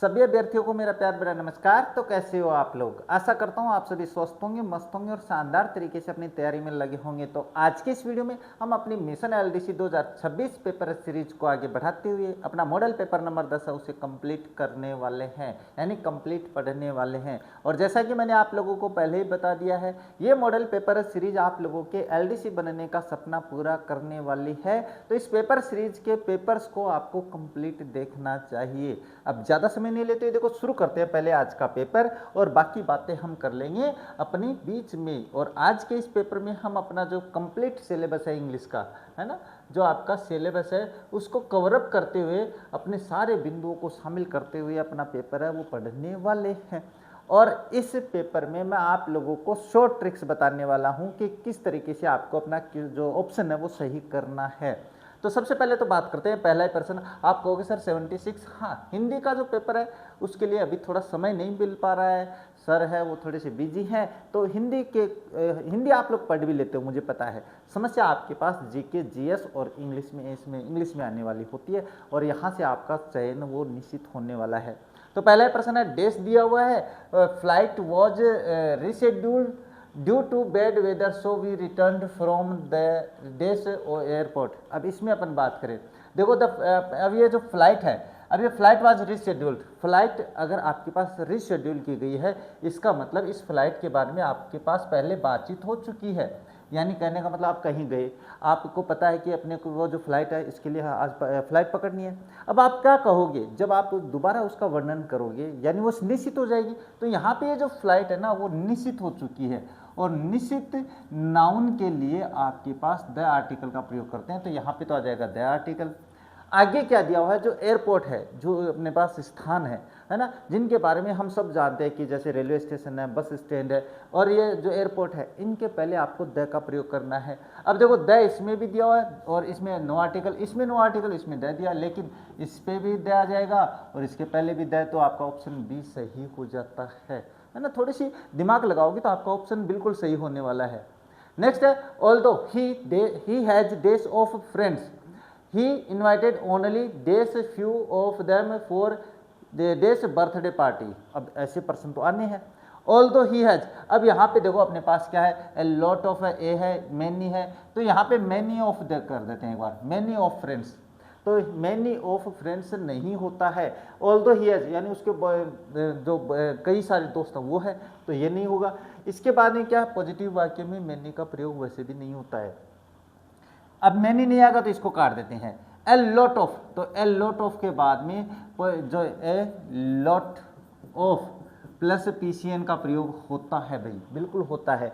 सभी अभ्यर्थियों को मेरा प्यार भरा नमस्कार। तो कैसे हो आप लोग? आशा करता हूँ आप सभी स्वस्थ होंगे, मस्त होंगे और शानदार तरीके से अपनी तैयारी में लगे होंगे। तो आज के इस वीडियो में हम अपनी मिशन एलडीसी 2026 पेपर सीरीज को आगे बढ़ाते हुए अपना मॉडल पेपर नंबर 10 है उसे कंप्लीट करने वाले हैं, यानी कंप्लीट पढ़ने वाले हैं। और जैसा कि मैंने आप लोगों को पहले ही बता दिया है, ये मॉडल पेपर सीरीज आप लोगों के एलडीसी बनने का सपना पूरा करने वाली है। तो इस पेपर सीरीज के पेपर्स को आपको कंप्लीट देखना चाहिए। अब ज़्यादा समय नहीं लेते, देखो शुरू करते हैं पहले आज का पेपर और बाकी बातें हम कर लेंगे अपनी बीच में। और आज के इस पेपर में हम अपना जो कंप्लीट सिलेबस है इंग्लिश का, है ना, जो आपका सिलेबस है उसको कवर अप करते हुए अपने सारे बिंदुओं को शामिल करते हुए अपना पेपर है वो पढ़ने वाले हैं। और इस पेपर में मैं आप लोगों को शॉर्ट ट्रिक्स बताने वाला हूं कि किस तरीके से आपको अपना जो ऑप्शन है वो सही करना है। तो सबसे पहले तो बात करते हैं पहला ही प्रश्न। आप कहोगे सर 76, हाँ हिंदी का जो पेपर है उसके लिए अभी थोड़ा समय नहीं मिल पा रहा है, सर है वो थोड़े से बिजी हैं। तो हिंदी आप लोग पढ़ भी लेते हो मुझे पता है। समस्या आपके पास जीके जीएस और इंग्लिश में आने वाली होती है और यहाँ से आपका चयन वो निश्चित होने वाला है। तो पहला प्रश्न है, डेट दिया हुआ है, flight was rescheduled due to bad weather so we return from the dash airport. अब इसमें अपन बात करें, देखो अब ये जो फ्लाइट है, अब ये फ्लाइट वाज रिशेड्यूल्ड। फ्लाइट अगर आपके पास रिशेड्यूल की गई है इसका मतलब इस फ्लाइट के बारे में आपके पास पहले बातचीत हो चुकी है। यानी कहने का मतलब आप कहीं गए, आपको पता है कि अपने को वो जो फ्लाइट है इसके लिए आज फ्लाइट पकड़नी है। अब आप क्या कहोगे जब आप दोबारा उसका वर्णन करोगे, यानी वो निश्चित हो जाएगी। तो यहाँ पे ये जो फ्लाइट है ना वो निश्चित हो चुकी है और निश्चित नाउन के लिए आपके पास द आर्टिकल का प्रयोग करते हैं। तो यहाँ पे तो आ जाएगा द आर्टिकल। आगे क्या दिया हुआ है, जो एयरपोर्ट है, जो अपने पास स्थान है ना, जिनके बारे में हम सब जानते हैं कि जैसे रेलवे स्टेशन है, बस स्टैंड है और ये जो एयरपोर्ट है, इनके पहले आपको द का प्रयोग करना है। अब देखो द इसमें भी दिया हुआ है और इसमें नो आर्टिकल, इसमें नो आर्टिकल, इसमें द दिया, लेकिन इस पे भी द आ जाएगा और इसके पहले भी द, तो आपका ऑप्शन बी सही हो जाता है ना। थोड़ी सी दिमाग लगाओगे तो आपका ऑप्शन बिल्कुल सही होने वाला है। नेक्स्ट है, although he has days of friends he invited only days few of them for days birthday party। अब ऐसे प्रश्न तो आने हैं। although he has, अब यहाँ पे देखो अपने पास क्या है, a lot of ए है, many है, तो यहाँ पे many of कर देते हैं एक बार, many of friends। तो many of friends नहीं होता है, although he has यानी उसके जो कई सारे दोस्त हैं वो है, तो ये नहीं होगा। इसके बाद में क्या, पॉजिटिव वाक्य में many का प्रयोग वैसे भी नहीं होता है। अब मैनी नहीं आएगा तो इसको काट देते हैं। ए लॉट ऑफ, तो ए लॉट ऑफ के बाद में जो a lot of plus PCN का प्रयोग होता है भाई, बिल्कुल होता है,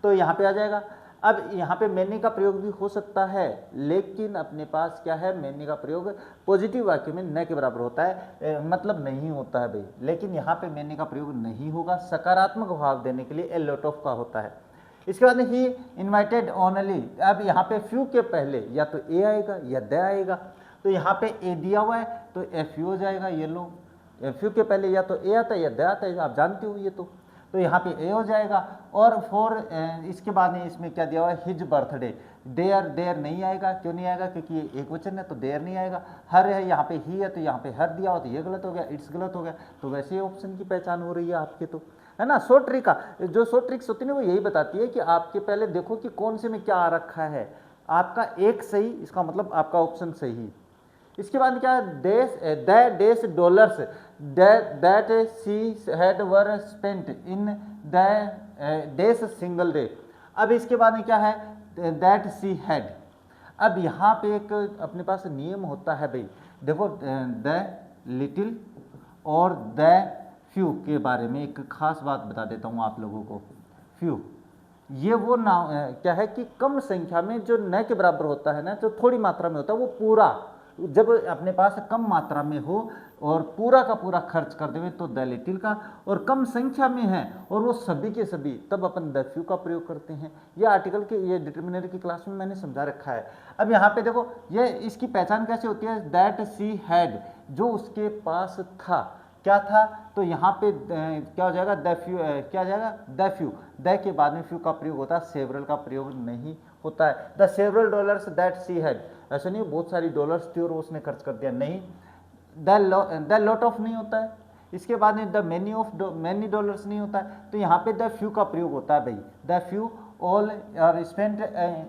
तो यहाँ पे आ जाएगा। अब यहाँ पे मैनी का प्रयोग भी हो सकता है, लेकिन अपने पास क्या है, मैनी का प्रयोग पॉजिटिव वाक्य में न के बराबर होता है, मतलब नहीं होता है भाई। लेकिन यहाँ पे मैनी का प्रयोग नहीं होगा, सकारात्मक भाव देने के लिए ए लॉट ऑफ का होता है। इसके बाद ही इन्वाइटेड ओनली, अब यहाँ पे फ्यू के पहले या तो ए आएगा या द आएगा, तो यहाँ पे ए दिया हुआ है तो एफ यू हो जाएगा। ये लो, एफ यू के पहले या तो ए आता है या द आता है, आप जानते हो ये तो यहाँ पे ए हो जाएगा। और फॉर इसके बाद में इसमें क्या दिया हुआ है, हिज बर्थडे, देयर नहीं आएगा। क्यों नहीं आएगा, क्योंकि ये एक वचन है तो देयर नहीं आएगा। हर है, यहाँ पे ही है तो यहाँ पे हर दिया हो तो ये गलत हो गया, इट्स गलत हो गया। तो वैसे ही ऑप्शन की पहचान हो रही है आपके, तो है ना। शॉर्ट ट्रिक का जो शॉर्ट ट्रिक्स होती है वो यही बताती है कि आपके पहले देखो कि कौन से में क्या आ रखा है, आपका एक सही, इसका मतलब आपका ऑप्शन सही। इसके बाद क्या है, these dollars that she had were spent in the this single day. अब इसके बाद में क्या है, दैट शी हैड। अब यहाँ पे एक अपने पास नियम होता है भाई, देखो द लिटिल और द फ्यू के बारे में एक खास बात बता देता हूँ आप लोगों को। फ्यू ये वो नाम क्या है कि कम संख्या में जो न के बराबर होता है ना, जो थोड़ी मात्रा में होता है, वो पूरा जब अपने पास कम मात्रा में हो और पूरा का पूरा खर्च कर देवे तो द लिटिल का, और कम संख्या में है और वो सभी के सभी, तब अपन द फ्यू का प्रयोग करते हैं। ये आर्टिकल के ये डिटर्मिनर की क्लास में मैंने समझा रखा है। अब यहाँ पे देखो ये इसकी पहचान कैसे होती है, दैट शी हैड, जो उसके पास था, क्या था, तो यहाँ पे क्या हो जाएगा, द फ्यू, क्या हो जाएगा, द फ्यू। द के बाद में फ्यू का प्रयोग होता है, सेवरल का प्रयोग नहीं होता है। The several dollars that she had, ऐसा नहीं बहुत सारी डॉलर्स थी और उसने खर्च कर दिया, नहीं। द लॉट ऑफ नहीं होता है। इसके बाद में द मैनी डॉलर्स नहीं होता है, तो यहाँ पे द फ्यू का प्रयोग होता है भाई, द फ्यू ऑल और स्पेंट।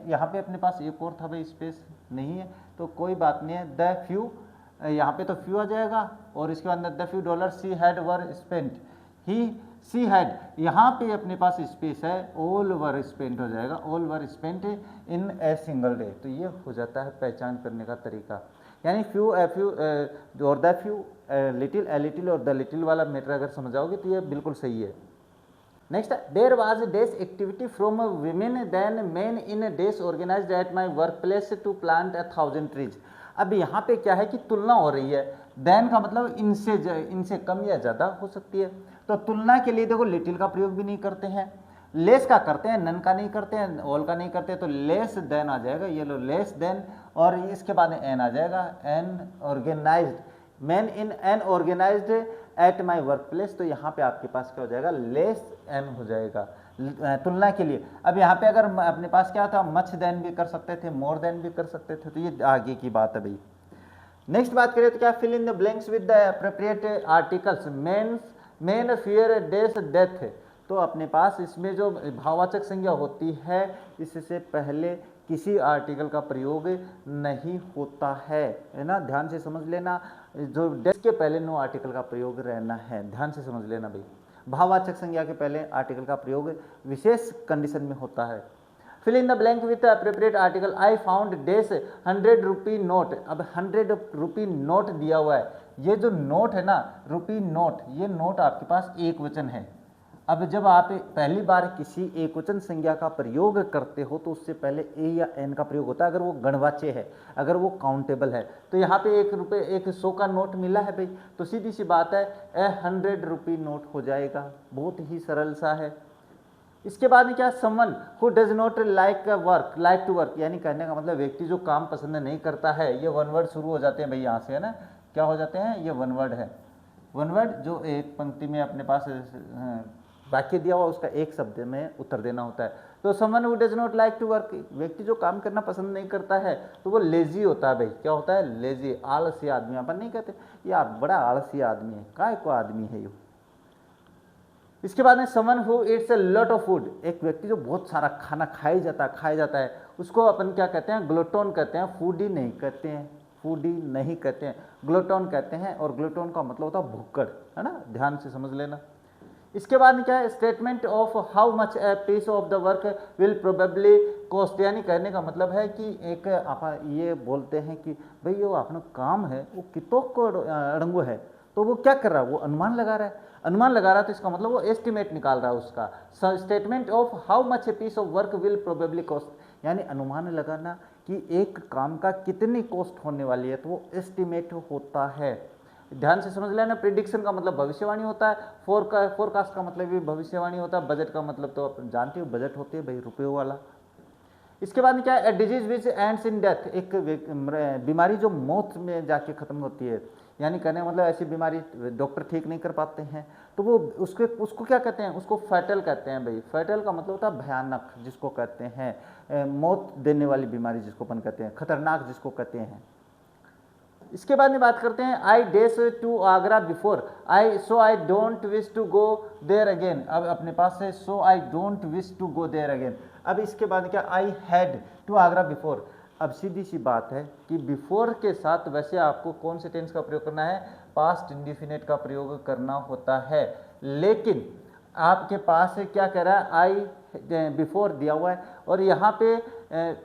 यहाँ पे अपने पास एक और था भाई, स्पेस नहीं है तो कोई बात नहीं है, द फ्यू यहाँ पे तो फ्यू आ जाएगा और इसके बाद the few dollar she had were spent, he she had, यहाँ पे अपने पास स्पेस है, ऑल वर स्पेंट हो जाएगा, all were spent in a single day. तो ये हो जाता है पहचान करने का तरीका, यानी फ्यू और the few little a little और द लिटिल वाला मैटर अगर समझाओगे तो ये बिल्कुल सही है। Next, there was dash activity from women than men in dash organised at my work place to plant 1000 trees. अब यहाँ पे क्या है कि तुलना हो रही है, देन का मतलब इनसे कम या ज़्यादा हो सकती है, तो तुलना के लिए देखो लिटिल का प्रयोग भी नहीं करते हैं, लेस का करते हैं, नन का नहीं करते हैं, ऑल का नहीं करते, तो लेस देन आ जाएगा, ये लो लेस देन, और इसके बाद एन आ जाएगा, an organised, man in an organised at my work place, तो यहाँ पे आपके पास क्या हो जाएगा, लेस एन हो जाएगा तुलना के लिए। अब यहाँ पे अगर अपने पास क्या था, मच देन भी कर सकते थे, मोर देन भी कर सकते थे, तो ये आगे की बात है भाई। नेक्स्ट बात करें तो क्या, fill in the blanks with the appropriate articles, men fear dash death. तो अपने पास इसमें जो भाववाचक संज्ञा होती है इससे पहले किसी आर्टिकल का प्रयोग नहीं होता है ना, ध्यान से समझ लेना, जो डेथ के पहले नो आर्टिकल का प्रयोग रहना है, ध्यान से समझ लेना भाई। भाववाचक संज्ञा के पहले आर्टिकल का प्रयोग विशेष कंडीशन में होता है। Fill in the blank with appropriate article, I found this 100 rupee note. अब 100 रुपी नोट दिया हुआ है, ये जो नोट है ना, रुपी नोट, ये नोट आपके पास एक वचन है। अब जब आप पहली बार किसी एक वचन संज्ञा का प्रयोग करते हो तो उससे पहले ए या एन का प्रयोग होता है, अगर वो गणवाच्य है, अगर वो काउंटेबल है। तो यहाँ पे 1 रुपये 100 का नोट मिला है भाई, तो सीधी सी बात है 100 रुपी नोट हो जाएगा, बहुत ही सरल सा है। इसके बाद में क्या, someone who does not like to work, यानी कहने का मतलब व्यक्ति जो काम पसंद नहीं करता है, ये वन वर्ड शुरू हो जाते हैं भाई, यहाँ से है ना, क्या हो जाते हैं, ये वन वर्ड है, वन वर्ड जो एक पंक्ति में अपने पास वाक्य दिया हुआ उसका एक शब्द में उत्तर देना होता है। तो someone who does not like to work, व्यक्ति जो काम करना पसंद नहीं करता है तो वो लेजी होता है भाई, क्या होता है, लेजी, आलसी आदमी। अपन नहीं कहते यार बड़ा आलसी आदमी है, काय को आदमी है ये। इसके बाद में someone who it's a lot of food, एक व्यक्ति जो बहुत सारा खाना खाया जाता है उसको अपन क्या कहते हैं, ग्लूटोन कहते हैं, फूडी नहीं कहते हैं, फूडी नहीं कहते हैं, ग्लूटोन कहते हैं, और ग्लूटोन का मतलब होता है भुक्कड़, है ना, ध्यान से समझ लेना। इसके बाद में क्या है, statement of how much a piece of the work will probably cost, यानी कहने का मतलब है कि एक आप ये बोलते हैं कि भाई ये अपना काम है वो कितों को अड़ंगो है, तो वो क्या कर रहा है, वो अनुमान लगा रहा है, अनुमान लगा रहा है, तो इसका मतलब वो एस्टिमेट निकाल रहा है उसका। Statement of how much a piece of work will probably cost, यानी अनुमान लगाना कि एक काम का कितनी कॉस्ट होने वाली है, तो वो एस्टिमेट होता है, ध्यान से समझ लेना। प्रिडिक्शन का मतलब भविष्यवाणी होता है, फोरकास्ट का मतलब भी भविष्यवाणी होता है, बजट का मतलब तो आप जानते हो बजट होती है भाई रुपयों वाला। इसके बाद में क्या है, disease which ends in death, एक बीमारी जो मौत में जाके खत्म होती है, यानी कहने का मतलब ऐसी बीमारी डॉक्टर ठीक नहीं कर पाते हैं, तो वो उसको क्या कहते हैं, उसको फैटल कहते हैं भाई। फैटल का मतलब होता है भयानक, जिसको कहते हैं मौत देने वाली बीमारी, जिसको अपन कहते हैं खतरनाक, जिसको कहते हैं। इसके बाद में बात करते हैं, आई डेस to Agra before I don't wish to go there again. अब अपने पास है so I don't wish to go there again. अब इसके बाद क्या, I had to Agra before. अब सीधी सी बात है कि बिफोर के साथ वैसे आपको कौन से टेंस का प्रयोग करना है, पास्ट इंडिफिनिट का प्रयोग करना होता है, लेकिन आपके पास क्या कह रहा है, आई बिफोर दिया हुआ है, और यहाँ पे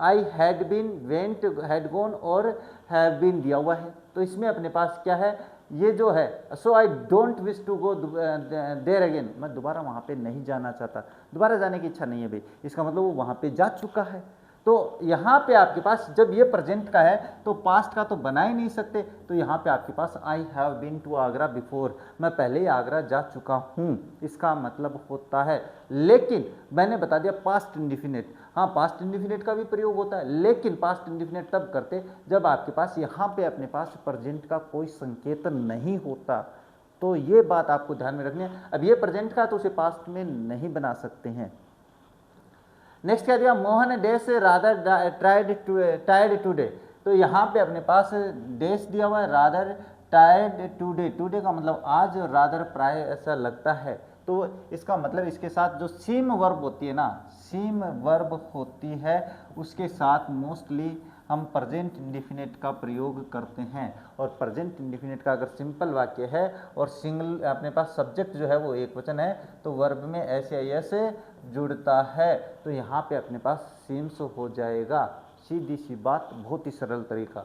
I had been, went, had gone और हैव बीन दिया हुआ है। तो इसमें अपने पास क्या है, ये जो है so I don't wish to go there again, मैं दोबारा वहाँ पे नहीं जाना चाहता, दोबारा जाने की इच्छा नहीं है भाई, इसका मतलब वो वहाँ पे जा चुका है। तो यहाँ पे आपके पास जब ये प्रेजेंट का है तो पास्ट का तो बना ही नहीं सकते, तो यहाँ पे आपके पास I have been to Agra before, मैं पहले ही आगरा जा चुका हूँ, इसका मतलब होता है। लेकिन मैंने बता दिया पास्ट इंडिफिनिट, हाँ पास्ट इंडिफिनिट का भी प्रयोग होता है, लेकिन पास्ट इंडिफिनिट तब करते जब आपके पास यहाँ पे अपने पास प्रेजेंट का कोई संकेत नहीं होता, तो ये बात आपको ध्यान में रखनी है। अब ये प्रेजेंट का तो उसे पास्ट में नहीं बना सकते हैं। नेक्स्ट क्या दिया, मोहन डेस रादर टायर्ड टुडे, तो यहाँ पे अपने पास डेस दिया हुआ है, रादर टायर्ड टुडे, टुडे का मतलब आज, रादर प्राय ऐसा लगता है। तो इसका मतलब इसके साथ जो सीम वर्ब होती है ना, सीम वर्ब होती है, उसके साथ मोस्टली हम प्रेजेंट इंडेफिनिट का प्रयोग करते हैं। और प्रेजेंट इंडेफिनिट का अगर सिंपल वाक्य है और सिंगल अपने पास सब्जेक्ट जो है वो एक वचन है, तो वर्ब में ऐसे ऐसे जुड़ता है, तो यहाँ पे अपने पास सीम्स हो जाएगा। सीधी सी बात, बहुत ही सरल तरीका।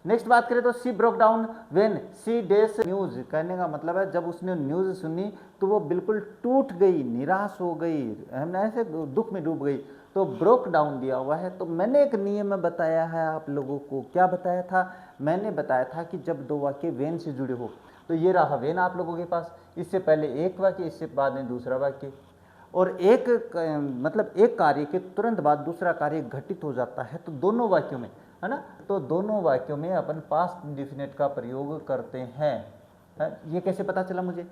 नेक्स्ट बात करें तो she broke down when she डेस न्यूज, कहने का मतलब है जब उसने न्यूज सुनी तो वो बिल्कुल टूट गई, निराश हो गई, हमने ऐसे दुख में डूब गई, तो ब्रोक डाउन दिया हुआ है। तो मैंने एक नियम बताया है आप लोगों को, क्या बताया था? मैंने बताया था कि जब दो वाक्य वेन से जुड़े हो, तो ये रहा वेन आप लोगों के पास, इससे पहले एक वाक्य, इससे बाद में दूसरा वाक्य, और एक मतलब एक कार्य के तुरंत बाद दूसरा कार्य घटित हो जाता है, तो दोनों वाक्यों में, है ना, तो दोनों वाक्यों में अपन पास्ट इंडेफिनिट का प्रयोग करते हैं। ये कैसे पता चला मुझे?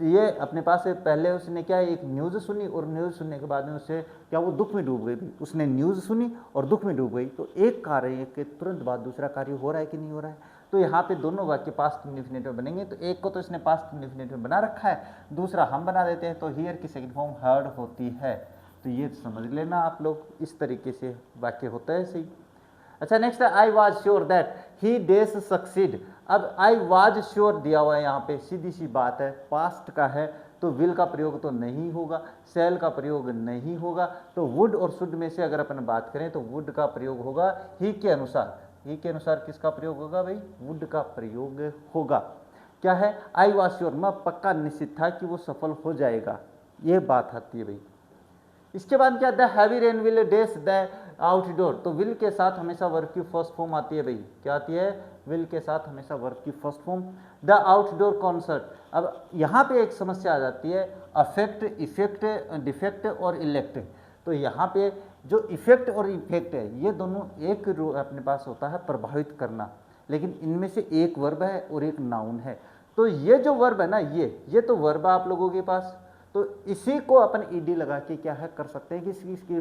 तो ये अपने पास पहले उसने क्या, एक न्यूज़ सुनी, और न्यूज़ सुनने के बाद में उससे क्या, वो दुख में डूब गई भी, उसने न्यूज़ सुनी और दुख में डूब गई, तो एक कार्य के तुरंत बाद दूसरा कार्य हो रहा है कि नहीं हो रहा है? तो यहाँ पे दोनों वाक्य पास्ट इंडेफिनिट में बनेंगे, तो एक को तो इसने पास्ट इंडेफिनिट में बना रखा है, दूसरा हम बना देते हैं, तो हियर की सेकंड फॉर्म हर्ड होती है। तो ये समझ लेना आप लोग, इस तरीके से वाक्य होता है सही। अच्छा, नेक्स्ट है I was sure that he does succeed. अब आई वाज श्योर दिया हुआ है यहाँ पे, सीधी सी बात है, पास्ट का है, तो विल का प्रयोग तो नहीं होगा, सेल का प्रयोग नहीं होगा, तो वुड और शुड में से अगर अपन बात करें तो वुड का प्रयोग होगा ही के अनुसार। ही के अनुसार किसका प्रयोग होगा भाई? वुड का प्रयोग होगा। क्या है? आई वाज श्योर, मैं पक्का निश्चित था कि वो सफल हो जाएगा, ये बात आती है भाई। इसके बाद क्या, the heavy rain will this the outdoor, तो विल के साथ हमेशा वर्ब की फर्स्ट फॉर्म आती है भाई, क्या आती है? विल के साथ हमेशा वर्ब की first form. The outdoor concert, अब यहाँ पे एक समस्या आ जाती है, अफेक्ट, इफेक्ट, डिफेक्ट और इलेक्ट। तो यहाँ पे जो इफेक्ट और इफेक्ट है, ये दोनों एक अपने पास होता है प्रभावित करना, लेकिन इनमें से एक वर्ब है और एक नाउन है। तो ये जो वर्ब है ना, ये तो वर्ब है आप लोगों के पास, तो इसी को अपन ईडी लगा के क्या है कर सकते हैं कि इसकी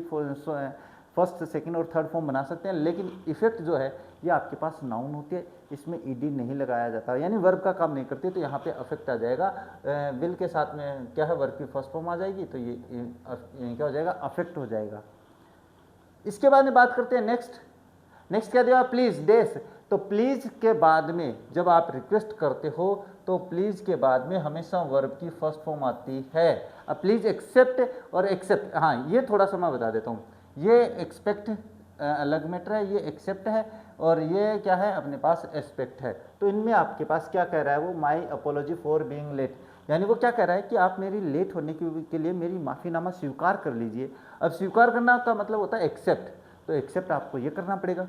फर्स्ट, सेकंड और थर्ड फॉर्म बना सकते हैं, लेकिन इफेक्ट जो है ये आपके पास नाउन होती है, इसमें ईडी नहीं लगाया जाता, यानी वर्ब का काम नहीं करती, तो यहाँ पे अफेक्ट आ जाएगा। विल के साथ में क्या है, वर्ब की फर्स्ट फॉर्म आ जाएगी, तो ये क्या हो जाएगा? अफेक्ट हो जाएगा। इसके बाद में बात करते हैं नेक्स्ट क्या दिया? प्लीज डेस, तो प्लीज के बाद में जब आप रिक्वेस्ट करते हो तो प्लीज के बाद में हमेशा वर्ब की फर्स्ट फॉर्म आती है। अब प्लीज एक्सेप्ट और एक्सेप्ट, हाँ ये थोड़ा सा मैं बता देता हूँ, ये एक्सपेक्ट अलग मैटर है, ये एक्सेप्ट है, और ये क्या है अपने पास एस्पेक्ट है। तो इनमें आपके पास क्या कह रहा है वो, माई अपोलॉजी फॉर बीइंग लेट, यानी वो क्या कह रहा है कि आप मेरी लेट होने के लिए मेरी माफ़ीनामा स्वीकार कर लीजिए। अब स्वीकार करना का मतलब होता है एक्सेप्ट, तो एक्सेप्ट आपको ये करना पड़ेगा।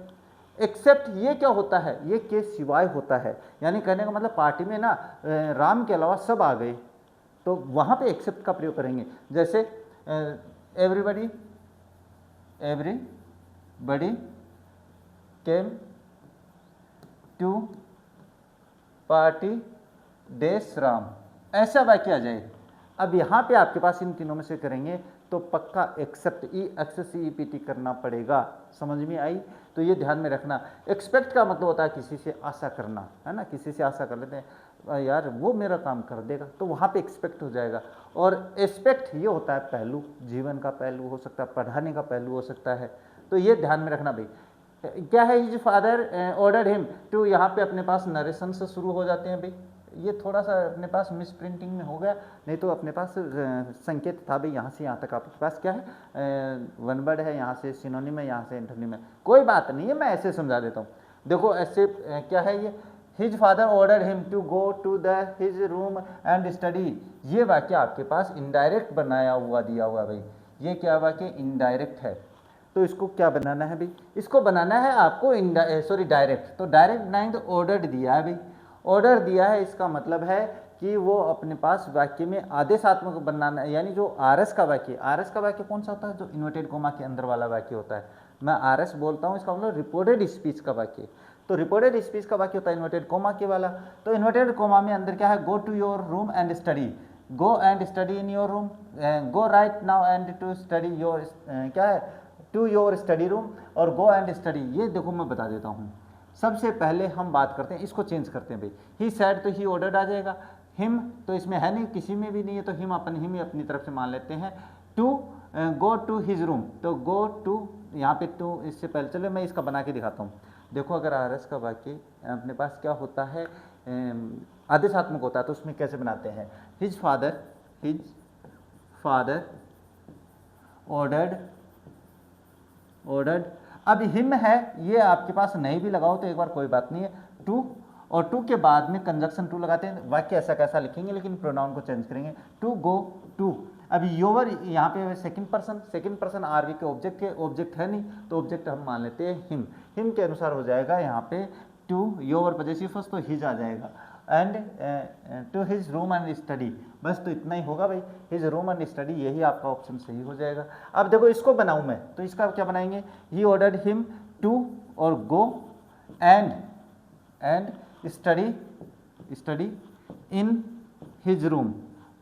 एक्सेप्ट ये क्या होता है? ये के सिवाय होता है, यानी कहने का मतलब पार्टी में ना राम के अलावा सब आ गए, तो वहाँ पे एक्सेप्ट का प्रयोग करेंगे। जैसे एवरीबडी केम टू पार्टी डेस राम, ऐसा वाक्य आ जाए। अब यहाँ पे आपके पास इन तीनों में से करेंगे तो पक्का एक्सेप्ट, EXCEPT करना पड़ेगा। समझ में आई? तो ये ध्यान में रखना। एक्सपेक्ट का मतलब होता है किसी से आशा करना, है ना, किसी से आशा कर लेते हैं यार वो मेरा काम कर देगा, तो वहाँ पे एक्सपेक्ट हो जाएगा। और एस्पेक्ट ये होता है पहलू, जीवन का पहलू हो सकता है, पढ़ाने का पहलू हो सकता है, तो ये ध्यान में रखना भाई। क्या है, his father ordered him to, यहाँ पे अपने पास नरेशन से शुरू हो जाते हैं भाई, ये थोड़ा सा अपने पास मिस प्रिंटिंग में हो गया, नहीं तो अपने पास संकेत था भाई, यहाँ से यहाँ तक आपके पास क्या है वन वर्ड है, यहाँ से सिनोनिम है, यहाँ से एंटोनिम है, कोई बात नहीं है, मैं ऐसे समझा देता हूँ। देखो ऐसे क्या है ये, his father order him to go to the his room and study, ये वाक्य आपके पास इनडायरेक्ट बनाया हुआ दिया हुआ भाई, ये क्या वाक्य इनडायरेक्ट है, तो इसको क्या बनाना है भाई, इसको बनाना है आपको डायरेक्ट, तो डायरेक्ट बनाएंगे तो ऑर्डर्ड दिया है भाई, ऑर्डर दिया है, इसका मतलब है कि वो अपने पास वाक्य में आदेशात्मक बनाना है, यानी जो आरएस का वाक्य कौन सा होता है, जो इन्वर्टेड कोमा के अंदर वाला वाक्य होता है, मैं आरएस बोलता हूँ, इसका मतलब रिपोर्टेड स्पीच का वाक्य, तो रिपोर्टेड स्पीच का वाक्य होता है इन्वर्टेड कोमा के वाला, तो इन्वर्टेड कोमा में अंदर क्या है, go to your room and study, go and study in your room, go right now and to study your क्या है, टू योर स्टडी रूम, और गो एंड स्टडी, ये देखो मैं बता देता हूँ, सबसे पहले हम बात करते हैं, इसको चेंज करते हैं भाई। ही सैड तो ही ऑर्डर्ड आ जाएगा, हिम तो इसमें है नहीं, किसी में भी नहीं है, तो हिम ही अपनी तरफ से मान लेते हैं। To go to his room, तो गो टू, यहाँ पे टू इससे पहले, चलो मैं इसका बना के दिखाता हूँ। देखो अगर आरएस का वाक्य अपने पास क्या होता है, आदेशात्मक होता है, तो उसमें कैसे बनाते हैं, हिज फादर ऑर्डर्ड। अब हिम है, ये आपके पास नहीं भी लगाओ तो एक बार कोई बात नहीं है, टू, और टू के बाद में कंजक्शन टू लगाते हैं। वाक्य ऐसा कैसा लिखेंगे, लेकिन प्रोनाउन को चेंज करेंगे, टू गो टू। अब योवर यहाँ पे सेकंड पर्सन आरवी के ऑब्जेक्ट है नहीं, तो ऑब्जेक्ट हम मान लेते हैं हिम के अनुसार हो जाएगा यहाँ पे टू, योवर पजेसिव फर्स्ट, तो हिज आ जाएगा। And to his room and study, बस तो इतना ही होगा भाई, हिज रूम एंड स्टडी, यही आपका ऑप्शन सही हो जाएगा। अब देखो इसको बनाऊं मैं, तो इसका क्या बनाएंगे, ही ऑर्डर्ड हिम टू और गो and study in his room,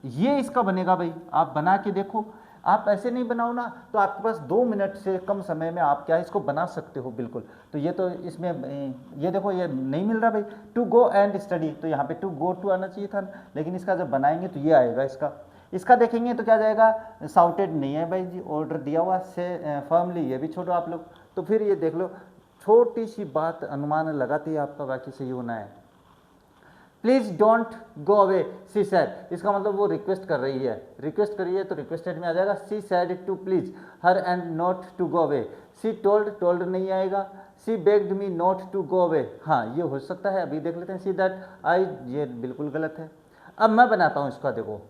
ये इसका बनेगा भाई। आप बना के देखो, आप ऐसे नहीं बनाओ ना, तो आपके पास 2 मिनट से कम समय में आप क्या इसको बना सकते हो बिल्कुल। तो ये तो इसमें ये देखो ये नहीं मिल रहा भाई, टू गो एंड स्टडी, तो यहाँ पे टू गो टू आना चाहिए था, लेकिन इसका जब बनाएंगे तो ये आएगा। इसका देखेंगे तो क्या जाएगा, साउटेड नहीं है भाई जी, ऑर्डर दिया हुआ से फर्मली, ये भी छोड़ो आप लोग। तो फिर ये देख लो, छोटी सी बात अनुमान लगाते ही आपका वाक्य सही होना है। Please don't go away she said, इसका मतलब वो रिक्वेस्ट कर रही है, तो रिक्वेस्टेड में आ जाएगा she said to please her and not to go away. She told नहीं आएगा। She begged me not to go away, हाँ ये हो सकता है, अभी देख लेते हैं। सी दैट आई, ये बिल्कुल गलत है। अब मैं बनाता हूँ इसका, देखो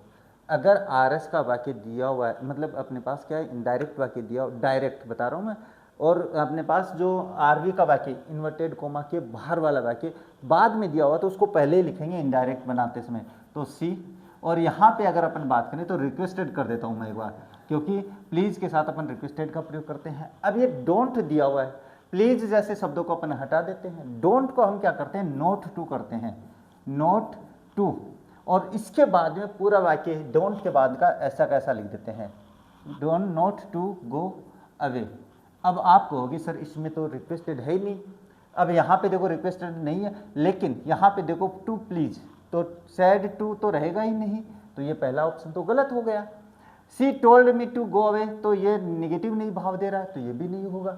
अगर आरएस का वाक्य दिया हुआ है, मतलब अपने पास क्या है, इनडायरेक्ट वाक्य दिया, डायरेक्ट बता रहा हूँ मैं, और अपने पास जो आरवी का वाक्य इन्वर्टेड कोमा के बाहर वाला वाक्य बाद में दिया हुआ, तो उसको पहले ही लिखेंगे इनडायरेक्ट बनाते समय, तो सी। और यहाँ पे अगर अपन बात करें तो रिक्वेस्टेड कर देता हूँ मैं एक बार, क्योंकि प्लीज़ के साथ अपन रिक्वेस्टेड का प्रयोग करते हैं। अब ये डोंट दिया हुआ है, प्लीज़ जैसे शब्दों को अपन हटा देते हैं, डोंट को हम क्या करते हैं, नोट टू करते हैं, नोट टू, और इसके बाद में पूरा वाक्य डोंट के बाद का ऐसा कैसा लिख देते हैं, don't not to go away. अब आप कहोगे सर इसमें तो रिक्वेस्टेड है ही नहीं। अब यहाँ पे देखो रिक्वेस्टेड नहीं है, लेकिन यहाँ पे देखो टू प्लीज, तो सैड टू तो रहेगा ही नहीं, तो ये पहला ऑप्शन तो गलत हो गया। She told me to go away, तो ये निगेटिव नहीं भाव दे रहा है, तो ये भी नहीं होगा।